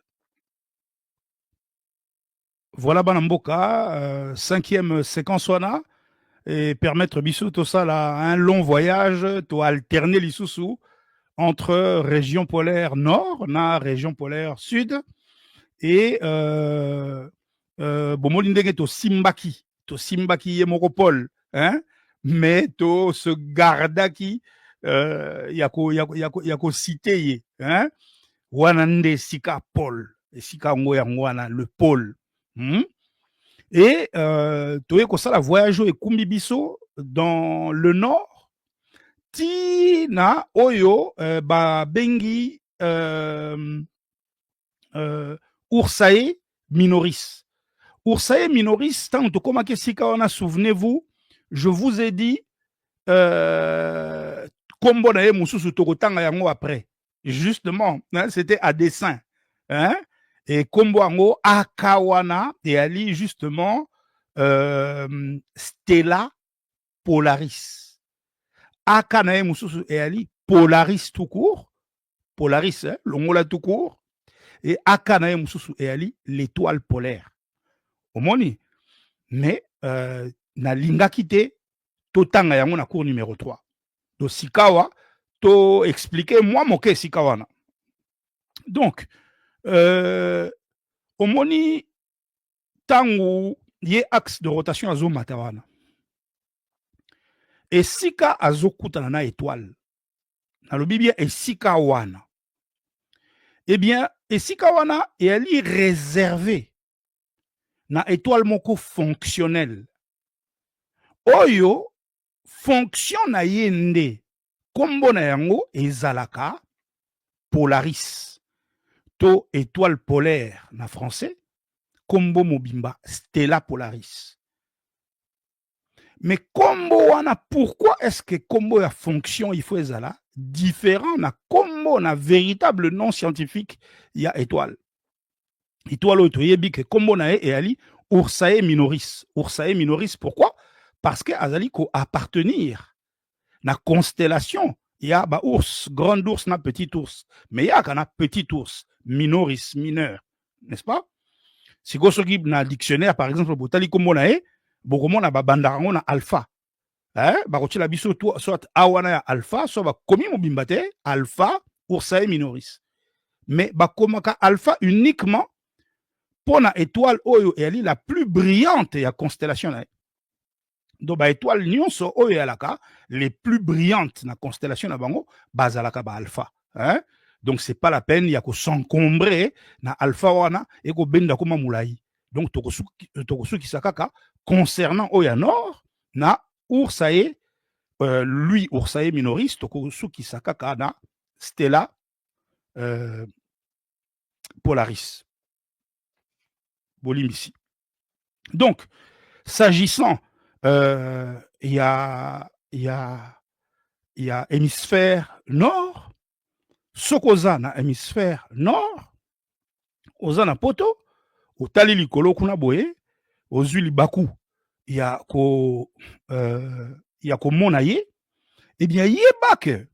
Voilà bana mboka cinquième séquence wana et permettre biso tout ça là un long voyage to alterner lisusu entre région polaire nord na région polaire sud et bomoni ndenge to simbaki ye moko pôle hein mais to se gardaki yako cité ye hein wana nde sika pôle esika ngo yango wana le pôle et toye kosala voyage oyo ekumbi biso dans le nord ti na oyo babengi Ursae Minoris. Ursae Minoris, tant que comme esika wana, souvenez-vous, je vous ai dit kombo na ye mususu tokotanga yango après. Justement, hein, c'était à dessein. Hein? Et kombo yango akawana et ali justement Stella Polaris. Aka na ye mususu et ali Polaris tout court. Polaris, hein, longola tout court. Et aka na ye mususu et ali l'étoile polaire. Omoni. Mais na lingaki te totanga yango na cours numéro 3. Do sikawa to expliquer moi moke sikawana. Donc omoni tangu ye axe de rotation azo matawana. Et sika azokutana na étoile. Na lobi bien esika wana. Eh bien, esika wana et ali réservé na étoile moko fonctionnelle. Oyo fonction na yende kombo na yango ezalaka Polaris to étoile polaire na français kombo mobimba Stella Polaris. Mais kombo wana pourquoi est-ce que kombo ya fonction il faut ezala différent na kombo na véritable nom scientifique ya étoile. Étoile oyo toyebi ke kombo na ye ali Ursae Minoris. Ursae Minoris pourquoi? Parce que azali ko appartenir na constellation il y a ba ours, grand ours na petit ours, mais il y a kana petit ours, minoris, mineur, n'est-ce pas? Si go soki na dictionnaire par exemple botali kombo na ye bokomona ba bandarango na alpha. Hein? Ba kotila biso soit awana ya alpha, soit ba komi mobimba te alpha Ursae Minoris. Mais ba komaka alpha uniquement pour la étoile oyo elle est la plus brillante ya constellation na. Donc ba étoile nyonso oyo alaka les plus brillantes na constellation na bango bazalaka ba alpha, hein? Donc c'est pas la peine ya ko s'encombrer na alpha wana et ko benda koma mulai. Donc tokosuki sakaka concernant oya nord na Ursae lui Ursae Minoris tokosuki sakaka na Stella Polaris. Ici. Donc, s'agissant, il y a hémisphère nord, sokoza na hémisphère nord, oza na poto, otali likolo kuna boye, ozwi libaku, ya ko mona ye, eh bien, yeba ke,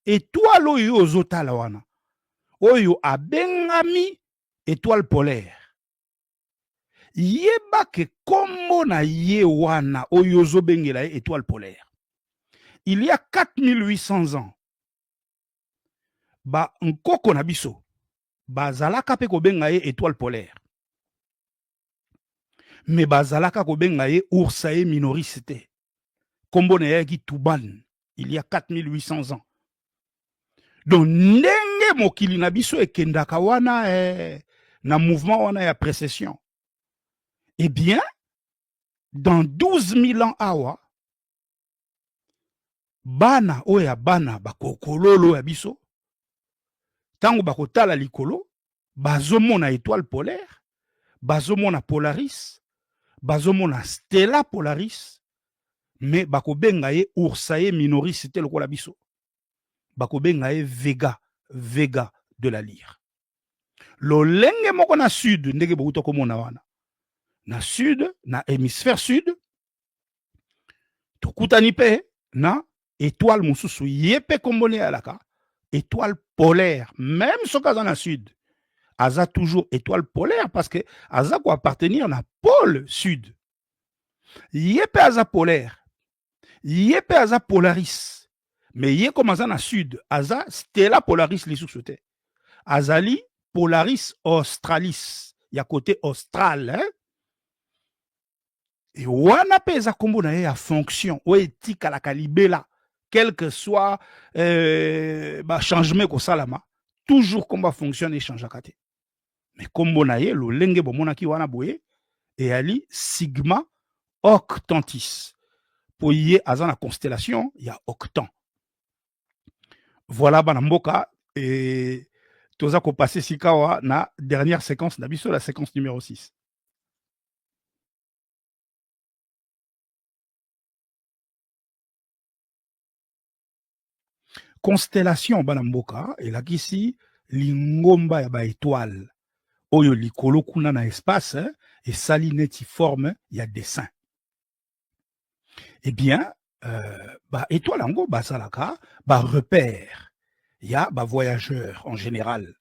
étoile oyo ozotala wana, oyo abengami étoile polaire. Yeba ke kombo na ye wana oyo zobengela étoile polaire. Il y a 4800 ans, ba nkoko na biso, ba zalaka pe ko benga ye étoile polaire. Mais ba zalaka ko benga ye Ursae Minoris te. Kombo na ye ki Tuban, il y a 4800 ans. Donc ndenge mokili na biso ekendaka wana na mouvement wana ya précession. Eh bien, dans 12 000 ans awa bana oya bana bakokololo ya biso tango bakotala likolo bazomona étoile polaire, bazomona Polaris, bazomona Stella Polaris, mais bakobenga ye Ursae Minoris te lokola biso, bakobenga ye Vega de la Lyre. Lolenge moko na sud ndenge bokuta komona wana na sud, na hémisphère sud, tokutani pe na étoile mosusu yepe kombone alaka étoile polaire, même soki aza na sud aza toujours étoile polaire parce que aza ko appartenir na pôle sud. Yepe aza polaire, yepe aza Polaris, mais ye comme aza na sud aza Stella Polaris lisusu te, azali Polaris Australis ya côté austral, hein? Et wana pe eza kombo na ye ya fonction oyo etikalaka libela quel que soit changement kosalama toujours kombo fonctionne echangeaka te, mais kombo na ye lolenge bomonaki wana boye eyali Sigma Octantis po ye aza na constellation ya Octan. Voilà bana mboka et toza kopase sikawa na dernière séquence na biso, la séquence numéro 6. Constellation bana mboka elakisi lingomba ya ba étoile oyo likolo kuna na espace esali neti forme ya dessin. Eh bien, ba étoile yango basalaka ba repère ya ba voyageurs en général.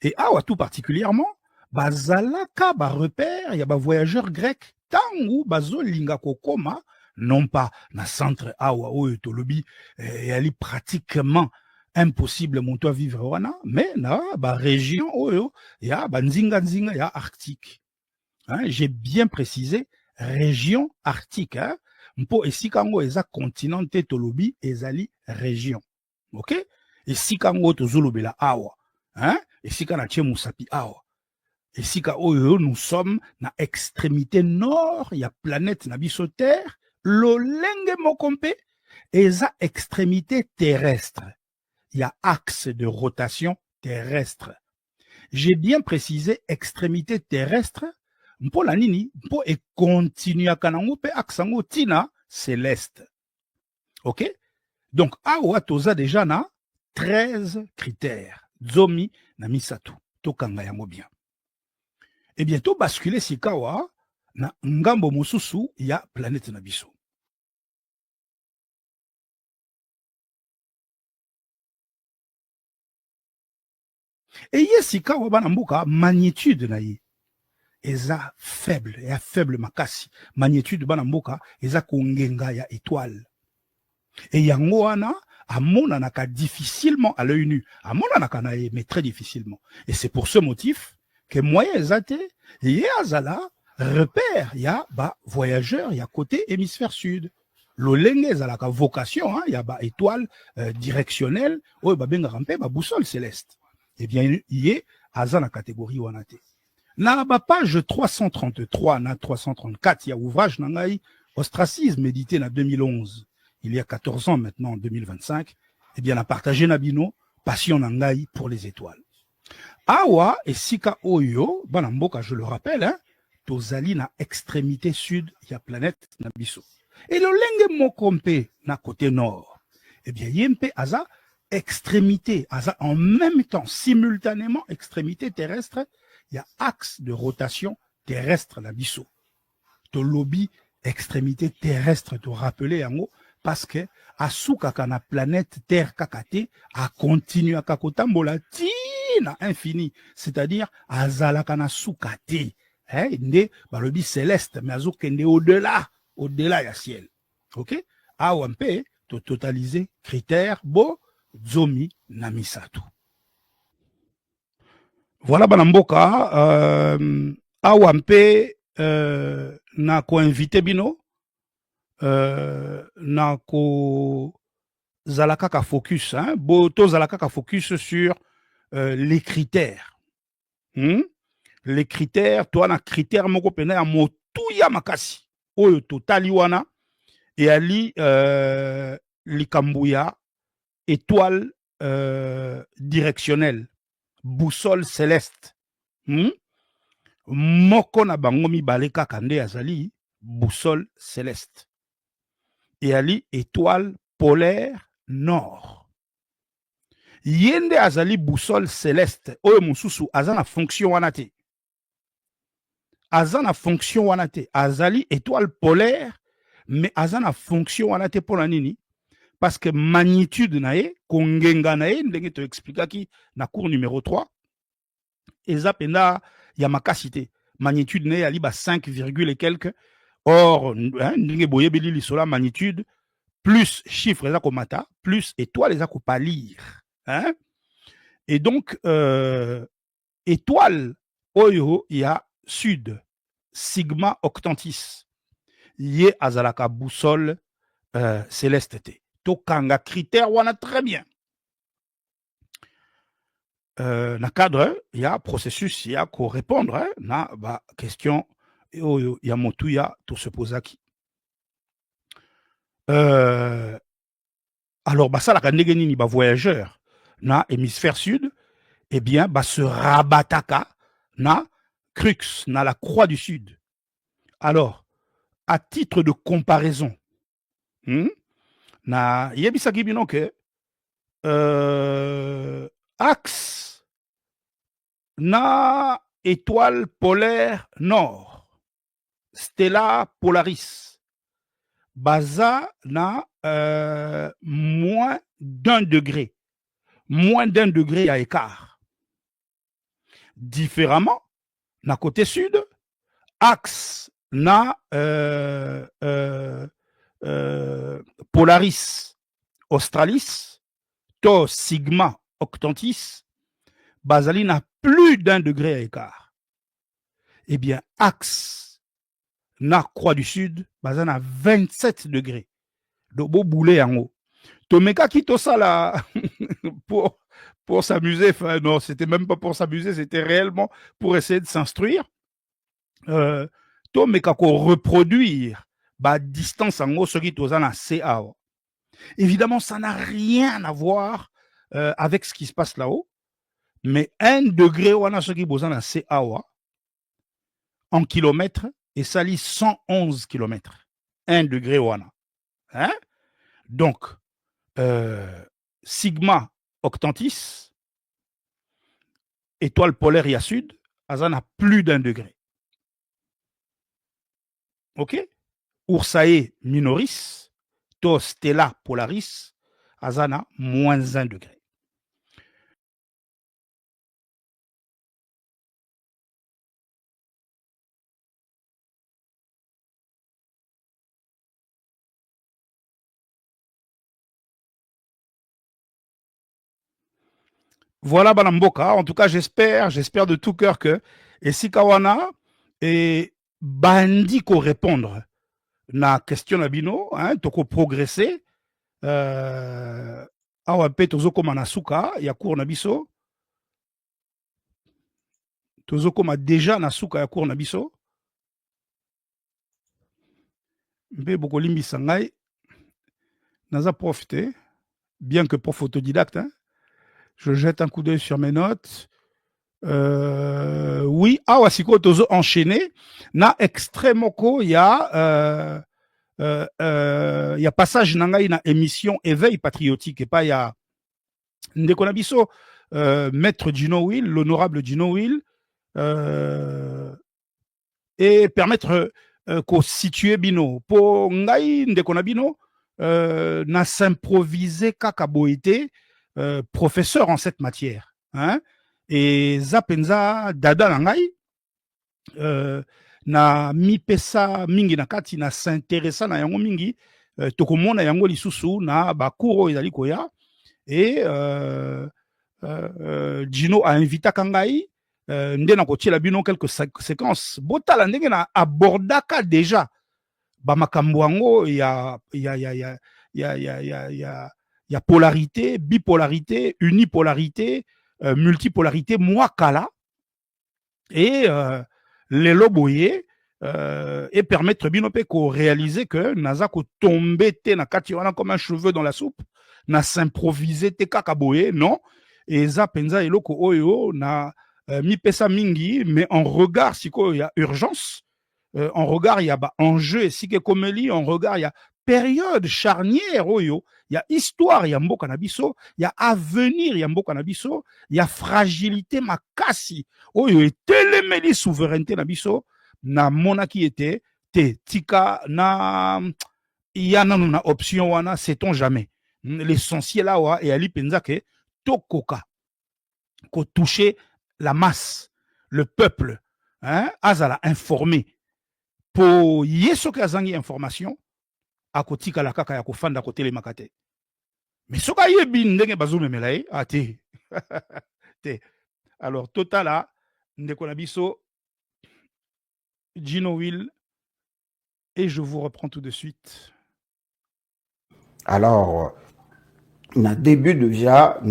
Et awa tout particulièrement bazalaka ba repère ya ba voyageurs grecs tangu bazolinga kokoma non pas na centre awa oyo tolobi yali pratiquement impossible moto à vivre wana, mais na ba région oyo ya ba nzinga ya arctique. Hein, j'ai bien précisé région arctique, hein. Mpo esika ngo eza continent te tolobi ezali région. OK? Esika ngo tozolobela awa, hein? Esika na tie musapi awa. Esika oyo nous sommes na extrémité nord ya planète na biso terre, lolenge mokompe eza extrémité terrestre. Il y a axe de rotation terrestre. J'ai bien précisé extrémité terrestre. Mpo la nini, mpo e continue kanango pe axe ango tina céleste. OK? Donc, awa toza déjà na 13 critères. Zomi na misatu. Tokanga yango bien. Et bientôt basculer sikawa na ngambo mosusu ya planète na biso. Et ye sikawa bana mboka magnitude na ye eza faible, ya faible makasi. Magnitude bana mboka eza kongenga ya étoile. Et yango wana amonanaka difficilement à l'œil nu. Amonanaka na ye mais très difficilement. Et c'est pour ce motif que moyen ezate ye azala repère ya ba voyageurs ya côté hémisphère sud. Lolenge ezalaka vocation hein, ya ba étoile directionnelle oyo babengaka mpe ba boussole céleste. Eh bien ye aza na catégorie wana te. Na ba page 333 na 334 ya ouvrage na ngai Ostracisme édité en 2011. Il y a 14 ans maintenant, en 2025, eh bien, on a partagé Nabino, passion nangai pour les étoiles. Awa et Sika Oyo, Banamboka, je le rappelle, hein, tozali na extrémité sud, il y a planète Nabiso. Et le lenge mokompe na côté nord, eh bien, yempe aza extrémité, aza en même temps, simultanément, extrémité terrestre, il y a axe de rotation terrestre Nabiso. To lobby extrémité terrestre, te rappeler en haut, parce que asuka kana planète Terre kakate a continué à kakotambola tina infini, c'est-à-dire azala kana sukate, hein, nde balobi céleste, mais azokende au-delà ya ciel. OK? Awampe to totaliser critères bo zomi na misatu. Voilà banamboka awampe na ko invité bino na ko zalaka focus, hein, boto zalaka focus sur les critères. Les critères, toi na critère moko pena ya motuya makasi oyo totali wana eyali likambo ya étoile directionnelle, boussole céleste. Moko na bango mibale kaka nde azali boussole céleste. Eyali étoile polaire nord. Yende azali boussole céleste oyo mosusu aza na fonction wana te. Aza na fonction wana te. Azali étoile polaire mais aza na fonction wana te pona nini? Parce que magnitude na ye, kongenga na ye, ndenge to expliquaki na cours numéro 3, eza penda ya makasite. Magnitude na ye ali ba 5, et quelques. Or, ndenge boyebeli lisola magnitude, plus chiffre eza komata, plus étoile eza ko palir. Et donc, étoile oyo ya sud, sigma octantis, ye azalaka boussole céleste te. Tokanga critère wana très bien. Na cadre, il y a processus, il y a qu'on répondre na ba question il y a motu ya tout se pose qui. Alors bah ça la kandege nini ba voyageur na hémisphère sud, eh bien bah se rabataka na crux na la croix du sud. Alors à titre de comparaison, na yebisaki bino ke axe na étoile polaire nord, Stella Polaris, baza na moins d'1 degré, moins d'1 degré à écart. Différemment, na côté sud, axe na Polaris Australis, to sigma octantis, bazali na plus d'1 degré à écart. Eh bien, axe na croix du sud, bazali na 27 degrés. Dobo boulé en haut. Tomeka qui to ça là pour s'amuser, enfin non, c'était même pas pour s'amuser, c'était réellement pour essayer de s'instruire. Tomeka ko reproduire ba distance en haut ce qui toza na CA. Évidemment, ça n'a rien à voir avec ce qui se passe là-haut. Mais 1 degré wana ce qui boza na CA en kilomètres et ça lit 111 kilomètres. 1 degré wana. Hein? Donc, sigma octantis, étoile polaire ya sud, azan a plus d'1 degré. Ok? Ursae minoris, to Stella Polaris, azana moins 1 degré. Voilà Banamboka. En tout cas, j'espère de tout cœur que Esikawana et bandi ko répondre na question nabino, hein, toko progresser. Awa pe tozo koma na suka ya cours na biso. Tozo koma déjà na suka ya cours na biso. Mpe boko limbisa ngai naza profiter, bien que prof autodidacte, hein. Je jette un coup d'œil sur mes notes. Oui, awa siko tozo enchaîné na extrêmoko ya passage nangai na émission éveil patriotique et pas ya ndeko na biso maître Gino Will, l'honorable Gino Will, et permettre ko situer bino po ngai ndeko na bino na s'improviser kaka boité professeur en cette matière, hein. Et zapenza dada nangai na mipesa mingi na kati na s'intéressa na yango mingi tokomona yango lisusu na bakuro ezali koya et Gino a invité kangai nde na kotiela bino quelques séquences botala ndenge na abordaka déjà ba makambo yango ya polarité, bipolarité, unipolarité, multipolarité, moi kala et les loboye et permettre bino pe ko réaliser que naza ko tomber te na kati wana comme un cheveu dans la soupe, na s'improviser te kaka boye, non, et za penza eloko oyo na mi pesa mingi, mais en regard siko il y a urgence, en regard il y a ba enjeu et sike komeli, en regard il y a période charnière oyo, il y a histoire, il y a mboka na biso, il y a avenir, il y a mboka na biso, il y a fragilité makasi oyo etelemeli souveraineté na biso na monaki ete te tika na ya nanu na option wana, sait-on jamais. L'essentiel awa et ali penza ke tokoka ko toucher la masse, le peuple, hein, azala informé po yeso ke azangi information akotika la kaka ya kofanda kotele makate. Mais soka yebi ndenge bazomemela ye ate te. Alors totala ndeko na biso Gino Will, et je vous reprends tout de suite. Alors, au début déjà,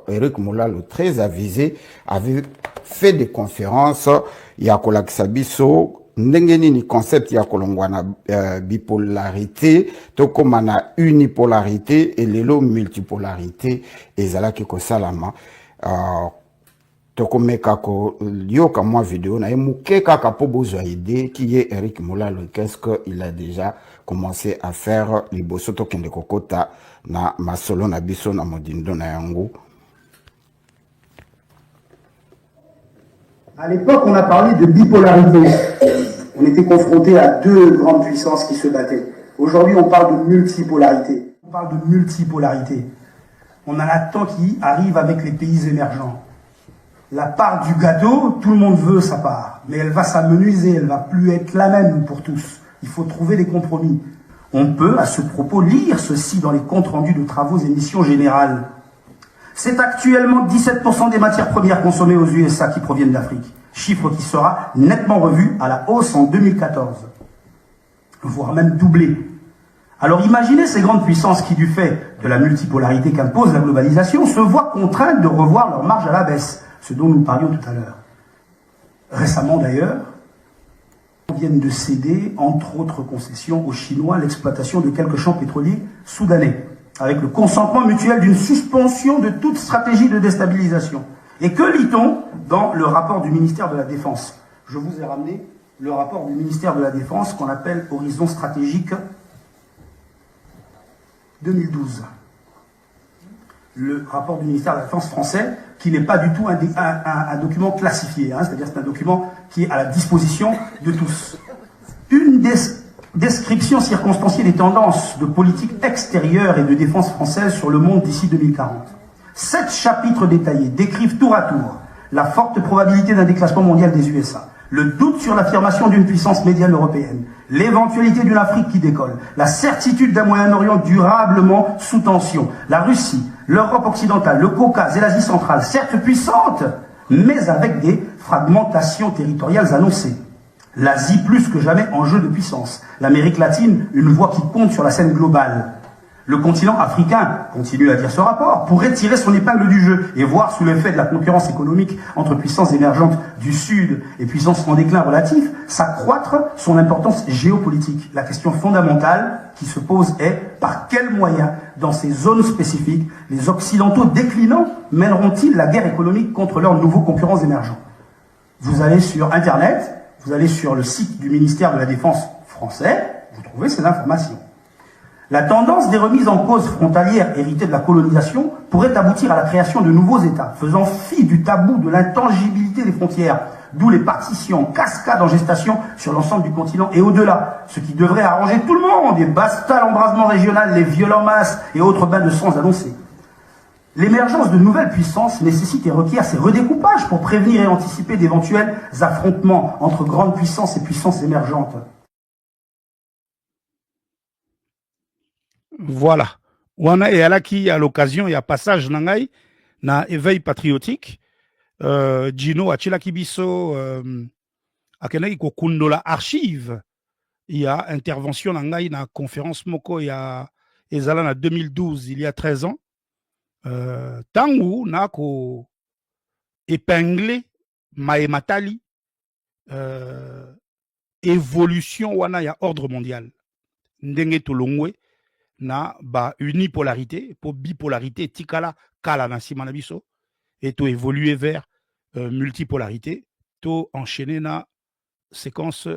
Eric Moulalo, très avisé, avait fait des conférences, il y a Kolaksabiso, ndengeni ni concept ya kolongwana bipolarité, to komana unipolarité et lelo multipolarité ezalaki ko salama tokomeka ko yoka moi vidéo na emuke kaka po bozwa idée qui est Eric Moulalo, qu'est-ce qu'il a déjà commencé à faire liboso to kende kokota na masolo na biso na modindo na yango. À l'époque, on a parlé de bipolarité. On était confronté à deux grandes puissances qui se battaient. Aujourd'hui, on parle de multipolarité. On parle de multipolarité. On a un temps qui arrive avec les pays émergents. La part du gâteau, tout le monde veut sa part, mais elle va s'amenuiser, elle va plus être la même pour tous. Il faut trouver des compromis. On peut, à ce propos, lire ceci dans les comptes rendus de travaux et missions générales. C'est actuellement 17% des matières premières consommées aux USA qui proviennent d'Afrique. Chiffre qui sera nettement revu à la hausse en 2014, voire même doublé. Alors imaginez ces grandes puissances qui, du fait de la multipolarité qu'impose la globalisation, se voient contraintes de revoir leur marge à la baisse, ce dont nous parlions tout à l'heure. Récemment d'ailleurs, viennent de céder, entre autres concessions, aux Chinois l'exploitation de quelques champs pétroliers soudanais, avec le consentement mutuel d'une suspension de toute stratégie de déstabilisation. Et que lit-on dans le rapport du ministère de la Défense? Je vous ai ramené le rapport du ministère de la Défense qu'on appelle Horizon stratégique 2012. Le rapport du ministère de la Défense français, qui n'est pas du tout un document classifié, hein, c'est-à-dire c'est un document qui est à la disposition de tous. Une description circonstanciée des tendances de politique extérieure et de défense française sur le monde d'ici 2040. 7 chapitres détaillés décrivent tour à tour la forte probabilité d'un déclassement mondial des USA, le doute sur l'affirmation d'une puissance médiane européenne, l'éventualité d'une Afrique qui décolle, la certitude d'un Moyen-Orient durablement sous tension, la Russie, l'Europe occidentale, le Caucase et l'Asie centrale, certes puissantes, mais avec des fragmentations territoriales annoncées. L'Asie plus que jamais en jeu de puissance, l'Amérique latine une voix qui compte sur la scène globale. Le continent africain, continue à dire ce rapport, pourrait tirer son épingle du jeu et voir sous l'effet de la concurrence économique entre puissances émergentes du Sud et puissances en déclin relatif, s'accroître son importance géopolitique. La question fondamentale qui se pose est par quels moyens, dans ces zones spécifiques, les Occidentaux déclinants mèneront-ils la guerre économique contre leurs nouveaux concurrents émergents? Vous allez sur Internet, vous allez sur le site du ministère de la Défense français, vous trouvez ces informations. La tendance des remises en cause frontalières héritées de la colonisation pourrait aboutir à la création de nouveaux États, faisant fi du tabou de l'intangibilité des frontières, d'où les partitions cascades en gestation sur l'ensemble du continent et au-delà, ce qui devrait arranger tout le monde, et basta l'embrasement régional, les violents masses et autres bains de sang annoncés. L'émergence de nouvelles puissances nécessite et requiert ces redécoupages pour prévenir et anticiper d'éventuels affrontements entre grandes puissances et puissances émergentes. Voilà. Wana et alaki à l'occasion, il y a passage nangai na éveil patriotique. Gino achilaki biso akenaki ko kundola archive. Il y a intervention nangai na conférence moko il y a ezala na 2012, il y a 13 ans. Tangu na ko épinglé Maematali évolution wana ya ordre mondial ndenge tolongwe na ba unipolarité pour bipolarité tikala kala na sima na biso et to évoluer vers multipolarité to enchaîner na séquence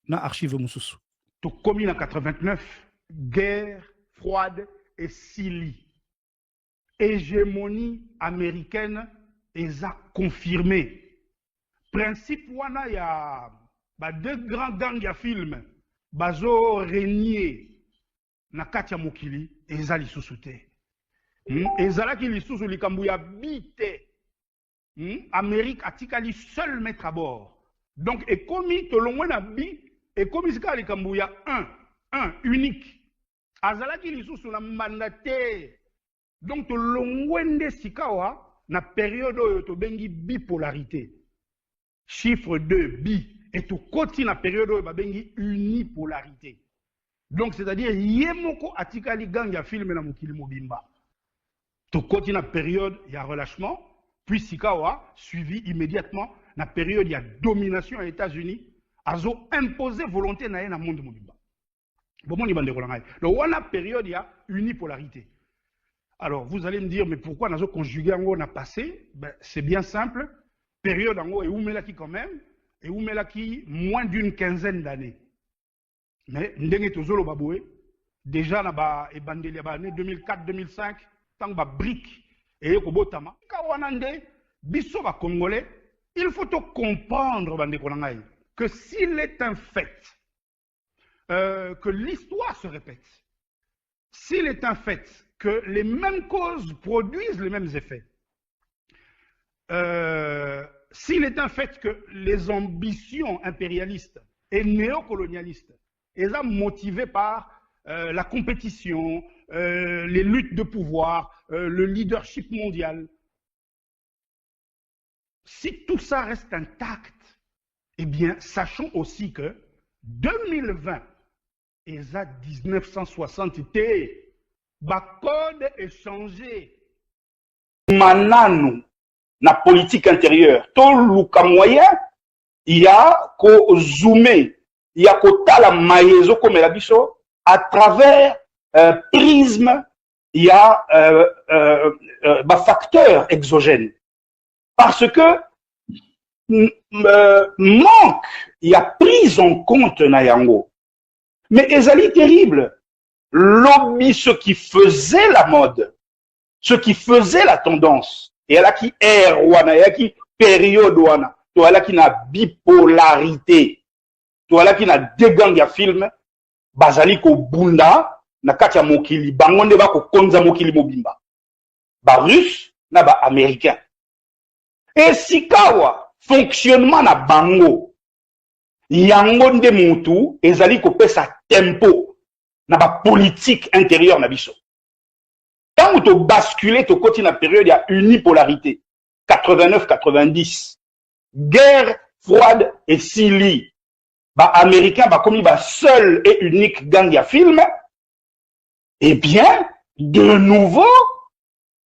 na archive mususu to komi na 89 guerre froide et Sili hégémonie américaine eza confirmée principe wana ya ba deux grands gangs ya film bazo régner na kati ya mokili eza lisusu te ezalaki lisusu likambo ya bite Amérique atikali seul mettre à bord donc ekomi tolongwe na bi ekomi sika likambo ya un unique azalaki lisusu na mandate donc tolongwe nde sikawa na période oyo tobengi bipolarité chiffre 2 bi et tokoti na période oyo babengi unipolarité donc c'est-à-dire yemoko atikali gang ya film na mokili mobimba tokoti na période ya relâchement puis sikawa suivi immédiatement na période ya domination aux États-Unis azo imposer volonté na ye na monde mobimba bomoni bandeko na ngai donc wana période ya unipolarité. Alors vous allez me dire mais pourquoi nazo conjuguer en on a passé ben, c'est bien simple période en haut et oumelaki quand même et oumelaki moins d'une quinzaine d'années mais ndenge tozolo baboué déjà na ba ebandeli ba année 2004 2005 tant ba brique et kobotama ka wana nde biso ba congolais il faut te comprendre bandeko na ngai que s'il est un fait que l'histoire se répète, s'il est un fait que les mêmes causes produisent les mêmes effets, s'il est un fait que les ambitions impérialistes et néocolonialistes sont motivées par la compétition, les luttes de pouvoir, le leadership mondial, si tout ça reste intact, eh bien, sachons aussi que 2020 et 1960 était, ba code est changé. Mananu, na politique intérieure, tout le moyen, il y a qu'au zoomer, il y a qu'au tala maïezo comme la bicho, à travers prisme, il y a facteurs exogènes. Parce que manque, il y a prise en compte na yango. Mais ezali terrible. Lobby, ce qui faisait la mode, ce qui faisait la tendance, et là qui est wana, et là qui période wana, toi là qui n'a bipolarité, toi là qui n'a dégang ya film, bazali ko bunda, na katia mokili, bangonde ba ko konza mokili mobimba. Ba russe, na ba américain. Et sikawa, fonctionnement na bango, yango nde mutu, ezali ko pesa tempo, na ba politique intérieure na biso. Quand tu bascules, tu continues la période, il y a unipolarité. 89-90. Guerre froide et Sili. Bah, américain, bah, comme il va seul et unique gang à film. Eh bien, de nouveau,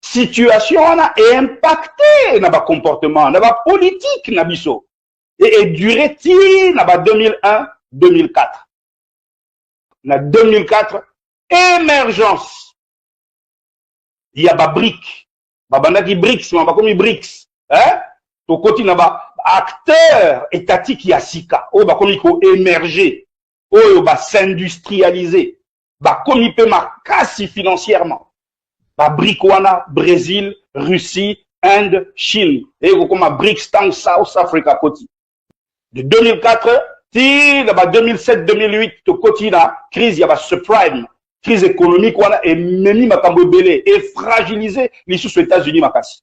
situation a impacté na ba comportement, na ba politique na biso. Et duré-t-il na ba 2001-2004. Na 2004, émergence. Il y a ba BRICS, babandaki BRICS, ma comme BRICS, hein? To koti na ba acteur étatique ya sika, o ba comme ko émerger, o ba s'industrialiser, ba comme il peut makasi financièrement. Ba BRICS wana Brésil, Russie, Inde, Chine, et comme BRICS tang South Africa koti. De 2004 ti ba 2007-2008 to koti na crise ya ba subprime. Crise économique wana et memi makambo belé et fragilisé les sous États-Unis makasi.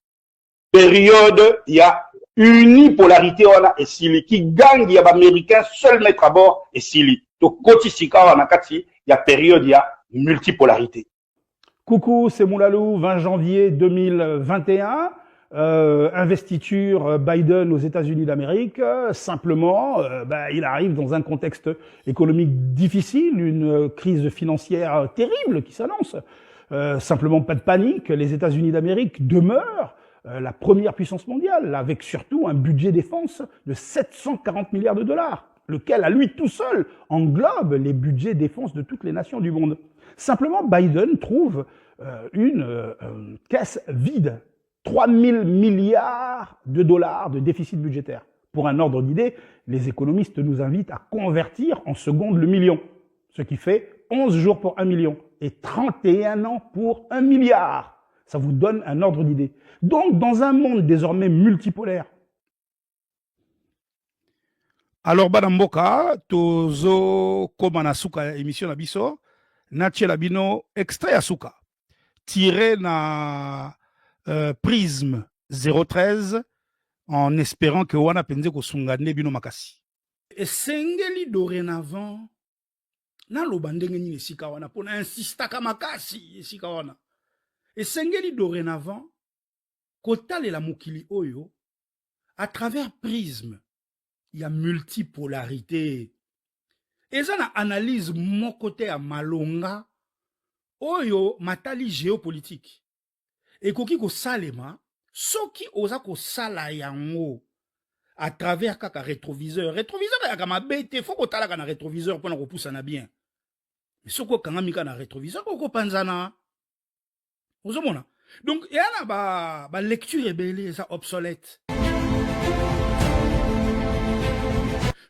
Période il y a unipolarité wana et Sili qui gagne ya américain seul mettre à bord et Sili. To koti sika wana kati il y a période il y a multipolarité. Coucou, c'est Moulalou, 20 janvier 2021. Investiture Biden aux États-Unis d'Amérique, simplement, il arrive dans un contexte économique difficile, une crise financière terrible qui s'annonce. Simplement pas de panique, les États-Unis d'Amérique demeurent la première puissance mondiale, avec surtout un budget défense de 740 milliards de dollars. lequel à lui tout seul englobe les budgets défense de toutes les nations du monde. Simplement, Biden trouve une caisse vide, 3 000 milliards de dollars de déficit budgétaire. Pour un ordre d'idée, les économistes nous invitent à convertir en secondes le million, ce qui fait 11 jours pour 1 million et 31 ans pour 1 milliard. Ça vous donne un ordre d'idée. Donc, dans un monde désormais multipolaire, alors bana mboka tozo koma na suka émission na biso na tiela bino extrait ya suka tiré na Prisme 013 en espérant que wana penze kosunga nde bino makasi esengeli dorénavant naloba ndenge nini esika wana mpona insistaka makasi esika wana esengeli dorénavant kotalela mokili oyo à travers Prisme. Il y a multipolarité. Et ça, na analyse mon côté à malonga, oyo matali géopolitique. Et koki ko salema, soki oza ko sala yango à travers kaka rétroviseur. Rétroviseur ya kama bete, faut ko tala kana rétroviseur pour na ko poussa na bien. Mais soko kanga mika na rétroviseur ko panzana. Ozomona. Donc il y a ba lecture ébélée ça obsolète.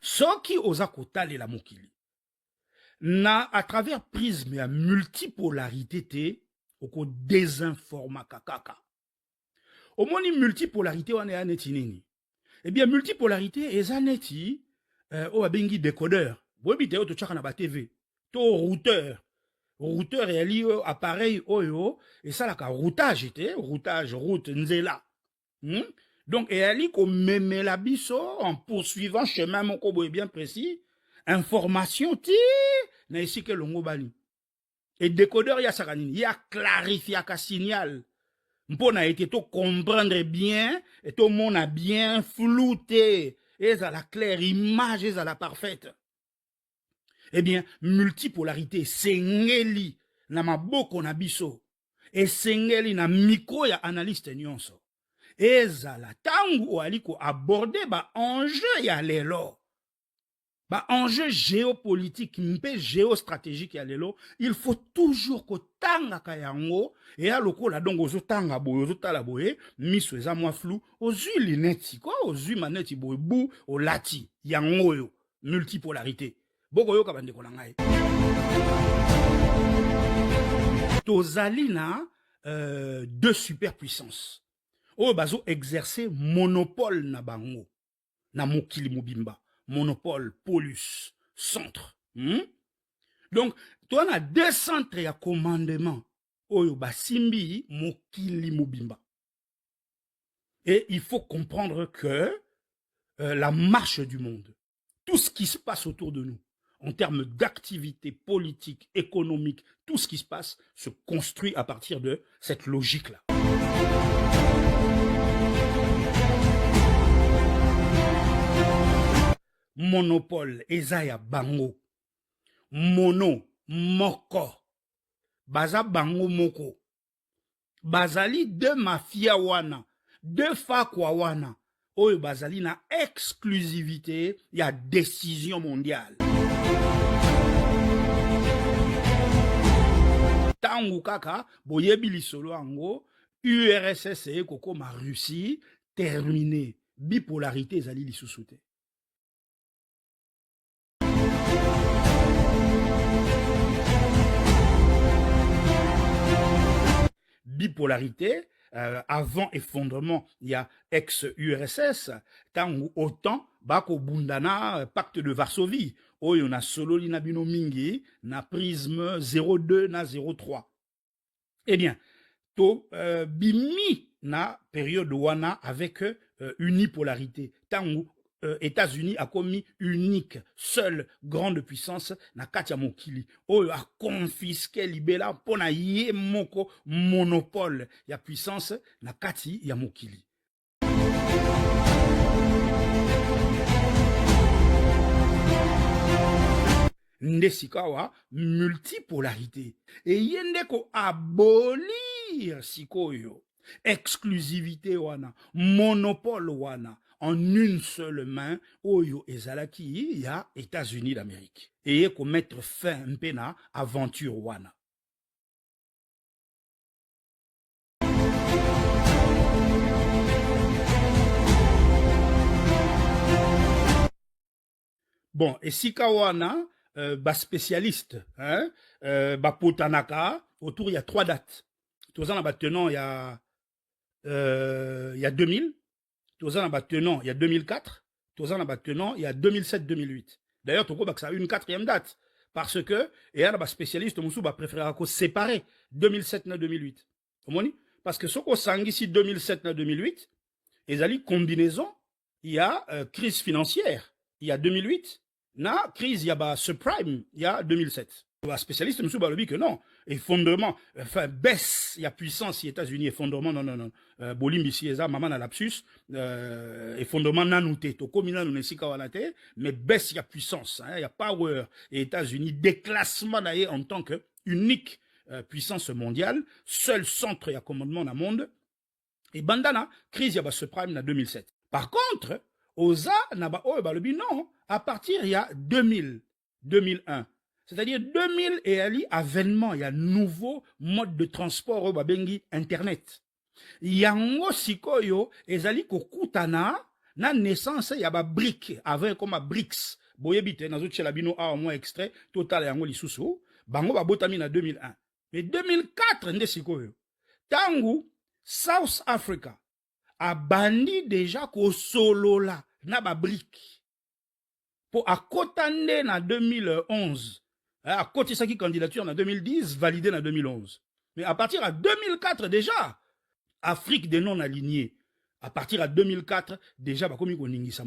Soki oza kotale la mokili na à travers Prisme ya multipolarité te oko désinforma kakaka omoni multipolarité wana ya neti nini eh bien multipolarité eza neti o abengi décodeur boyebi te oyo totyaka na ba TV to routeur eyali appareil oyo esalaka routage te route nzela Donc, et ali ko memela biso en poursuivant chemin moko boye bien précis, information ti na ici que longo bali. Et décodeur ya sakanini, ya clarifier ka signal. Mpona été to comprendre bien et to mona bien flouté et à la claire image et à la parfaite. Eh bien, multipolarité sengeli na maboko na biso et sengeli na micro ya analyste nyonso. Ezala tangu aliko aborder ba enjeu ya lelo ba enjeu géopolitique mpe géostratégique ya lelo il faut toujours ko tanga ka yango et aloko la donc ozo tanga boye ozo tala boye miso eza mwa flou ozui lineti quoi ozui maneti boye bu o lati yango yo multipolarité boko yo ka bande ko na ngai tozali na deux superpuissances oyo bazo exercer monopole na bango na mokili mobimba monopole polus centre donc toi na deux centres ya commandement oyo basimbi mokili mobimba et il faut comprendre que la marche du monde tout ce qui se passe autour de nous en termes d'activité politique, économique, tout ce qui se passe se construit à partir de cette logique-là. Monopole, ezaya bango. Mono, moko. Baza bango moko. Bazali de mafia wana. De fakwa wana. Oyo bazali na exclusivité ya décision mondiale. Tangu kaka, boyebi lisolo ango, URSS e koko ma Russie, terminé. Bipolarité ezali lisusu te. Bipolarité, avant effondrement, il y a ex-URSS, tangu autant, bako bundana, pacte de Varsovie, oyo na solo li na bino mingi, na prisme 02 na 03. Eh bien, to bimi na période wana avec unipolarité, tangu États-Unis a commis unique, seule grande puissance na katia mokili. Oyo a confisqué libela pona ye moko monopole ya puissance na kati ya mokili. Ndesikawa multipolarité. Et yende ko abolir sikoyo. Exclusivité wana, monopole wana, en une seule main, oyo ezalaki, il y a États-Unis d'Amérique. Et qu'on mettre fin un peu na aventure wana. Bon, et si kawana, spécialiste, hein, potanaka, autour il y a 3 dates. Tous en tenant il y a 2000, tous en tenant il y a 2004, tous en tenant il y a 2007-2008. D'ailleurs, Toko ça a une 4e date. Parce que, et là, les spécialistes, Moussou, préférer séparer 2007-2008. Parce que ce qu'on sait ici 2007-2008, ils ont combinaison, il y a crise financière, il y a 2008, na crise, il y a subprime, il y a 2007. Les spécialistes, Moussou, le dit que non, effondrement, enfin, baisse, il y a puissance, les États-Unis, effondrement, non. Bolim ici, maman a lapsus, effondrement nanouté, toko mina nous nesi kawanate, mais baisse, il y a puissance, il y a power, et États-Unis, déclassement d'ailleurs en tant que unique puissance mondiale, seul centre, il y a commandement dans le monde, et bandana, crise, il y a subprime en 2007. Par contre, Oza, naba, non, à partir, il y a 2000, 2001. C'est-à-dire 2000 et ali avènement, il y a nouveau mode de transport au babengi internet. Yango sikoyo ezali kokutana na naissance ya ba brick avec comme BRICS. Boyebite nazo tshela bino a moins extrait total yango lisusu bango ba botami na 2001. Mais 2004 nde sikoyo. Tangu South Africa a bandi déjà ko solola na ba brick. Pour akotande na 2011. À côté de qui candidature en 2010, validé en 2011. Mais à partir de 2004 déjà, Afrique des non-alignés, à partir de 2004, déjà, comme il y a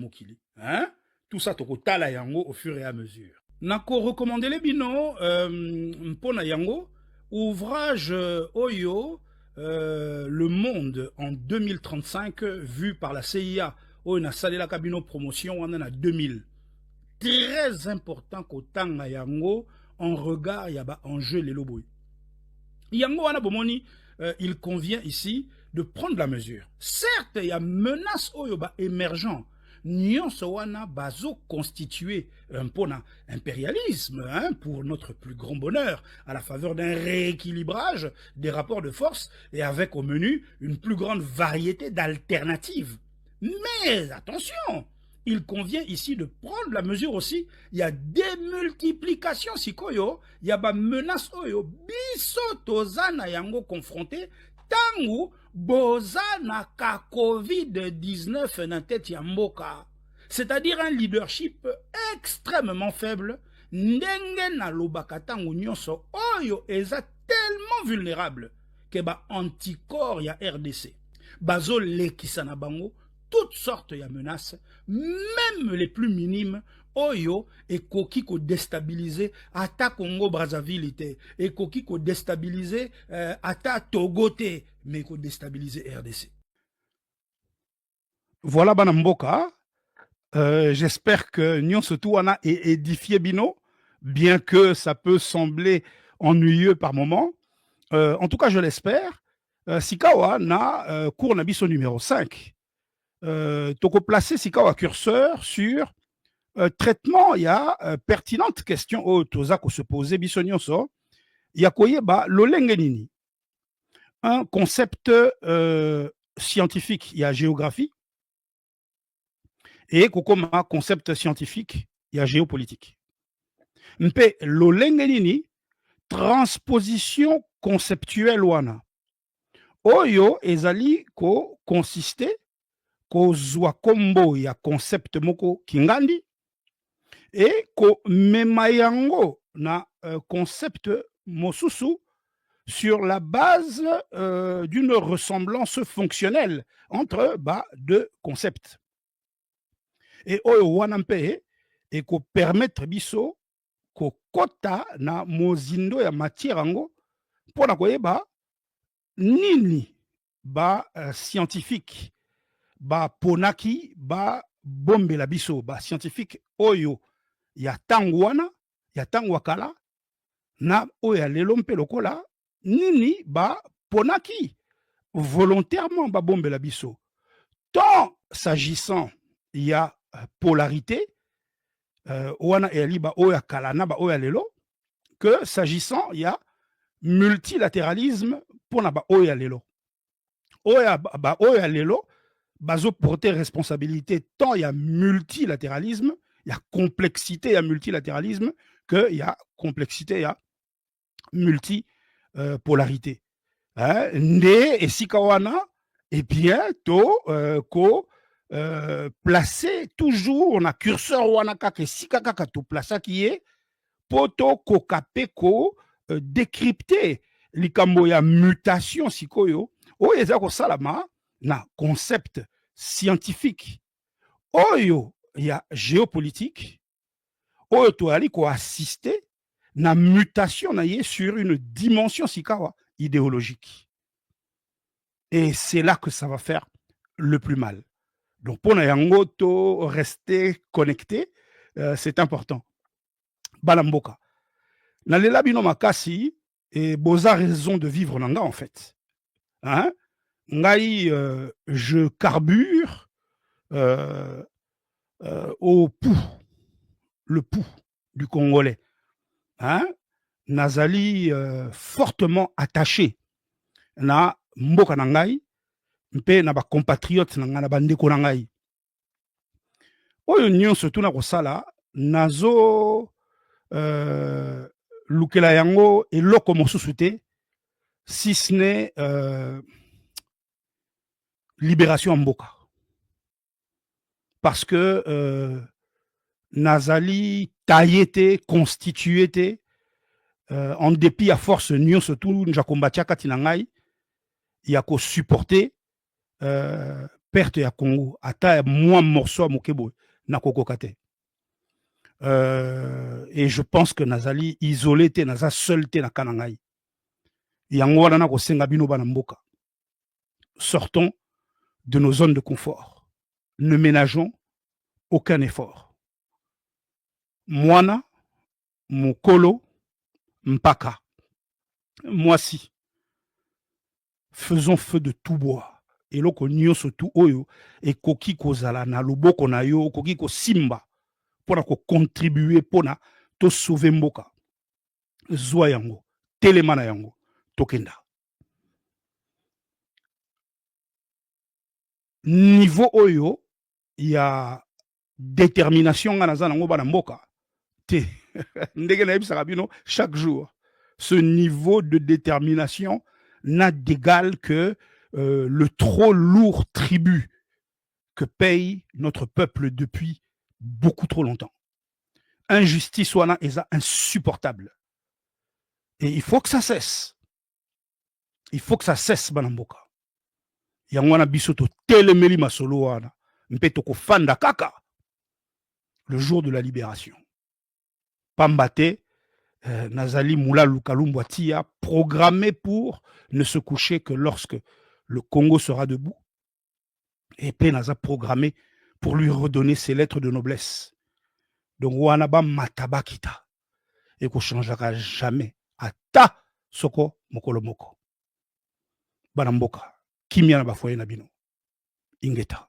hein? Tout ça, toko tala yango au fur et à mesure. Nako recommandé les bino, mpona yango, ouvrage Oyo, Le Monde en 2035, vu par la CIA, Oyo na salé la cabino promotion, on en a 2000. Très important qu'au tanga yango, en regard, il y a enjeu les loboy. Yango wana bomoni, il convient ici de prendre la mesure. Certes, il y a menace oyoba émergent. Nyonso wana bazo constitué un pona impérialisme, hein, pour notre plus grand bonheur, à la faveur d'un rééquilibrage des rapports de force et avec au menu une plus grande variété d'alternatives. Mais attention! Il convient ici de prendre la mesure aussi. Il y a démultiplication sikoyo, il y a ba menace oyo biso tozana yango confronté tangu bozana ka COVID-19 na tête ya mboka. C'est-à-dire un leadership extrêmement faible, ndenge na lobaka tangu nyonso oyo eza tellement vulnérable que ba anticorps ya RDC. Bazo lekisa na bango toutes sortes de menaces, même les plus minimes, oyo, et koki ko déstabiliser, ata Congo Brazzaville, et koki ko déstabiliser, ata Togo, mais ko déstabiliser RDC. Voilà Banamboka. J'espère que Nyon Sotouana est édifié Bino, bien que ça peut sembler ennuyeux par moment. En tout cas, je l'espère. Sikawa na cours Nabiso numéro 5. Toko placer Sikawa curseur sur traitement, il y a pertinente question au Tozako se poser bisonyonso. Il y a quoi ba l'olengenini. Un concept scientifique, il y a géographie. Et comme concept scientifique, il y a géopolitique. Mpe l'olengenini, transposition conceptuelle wana. Oyo ezali ko consiste ko zwa kombo ya concept moko kingandi et ko memayango na concept mosusu sur la base d'une ressemblance fonctionnelle entre deux concepts. Et oyo wanampe et ko permettre biso ko kota na mozindo ya matière ango pona koyeba nini scientifique ponaki bombela biso scientifique oyo ya tango wana ya tango wakala na oyo ya lelo mpe lokola nini ponaki volontairement bombela biso tant s'agissant il y a polarité, Oana et Aliba Oya Kalana, Oya Lelo, que s'agissant, il y a multilatéralisme pour na Oya Lelo. Oya Lelo, bazo porter responsabilité tant il y a multilatéralisme, il y a complexité, il y a multilatéralisme, qu'il y a complexité, il y a multipolarité. Né et Sikawana, et bien, placer toujours, on a curseur Wanaka, que Sikaka, tout placer qui est, poto, kokapeko, décrypter, likambo ya mutation, sikoyo, ezako salama, na concept scientifique. Oyo, il y a géopolitique, oyo to ali ko assister na mutation na ye sur une dimension sikawa idéologique. Et c'est là que ça va faire le plus mal. Donc pour Nayango to rester connecté, c'est important. Balamboka. Nalela bino makasi et boza raison de vivre nanga en fait. Hein? Ngai, je carbure au pouls, le pouls du Congolais. Hein? Nazali fortement attaché na mboka na ngai mpe na ba compatriotes na ngai na bandeko na ngai. Oyo nyonso tuna kosala nazo lukela yango eloko mosusu te si ce n'est libération en mboka. Parce que nazali taillé, constitué, en dépit à force nyonso surtout njakombatia kati na ngai ya ko supporter perte ya Congo ata moi morceau à mokebo na kokoka te. Et je pense que nazali isolé te naza seul te na kana ngai. Yango wana na kosenga bino bana mboka. Sortons de nos zones de confort. Ne ménageons aucun effort. Mwana, Mokolo, Mpaka. Moi si. Faisons feu de tout bois. Et loko nyonso tout oyo et koki kozala na loboko na yo koki ko simba pour ko contribuer pour na to sauver mboka. Zwa yango, telemana yango, tokenda. Niveau oyo, il y a détermination ngana nango bana mboka. Te ndenge na yebisa bino chaque jour. Ce niveau de détermination n'a d'égal que le trop lourd tribut que paye notre peuple depuis beaucoup trop longtemps. Injustice wana est insupportable. Et il faut que ça cesse. Il faut que ça cesse, Banamboka. Yangwana bisoto telemeli masolo wana. Mpeto ko fanda kaka. Le jour de la libération. Pambate, Nazali Moula Lukalumbatia, programmé pour ne se coucher que lorsque le Congo sera debout. Et Penaza programmé pour lui redonner ses lettres de noblesse. Donc, Wanaba Matabakita. Et qu'on ne changera jamais. Ata Soko Mokolomoko. Banamboka. Kimia na bafoye na bino. Ingeta.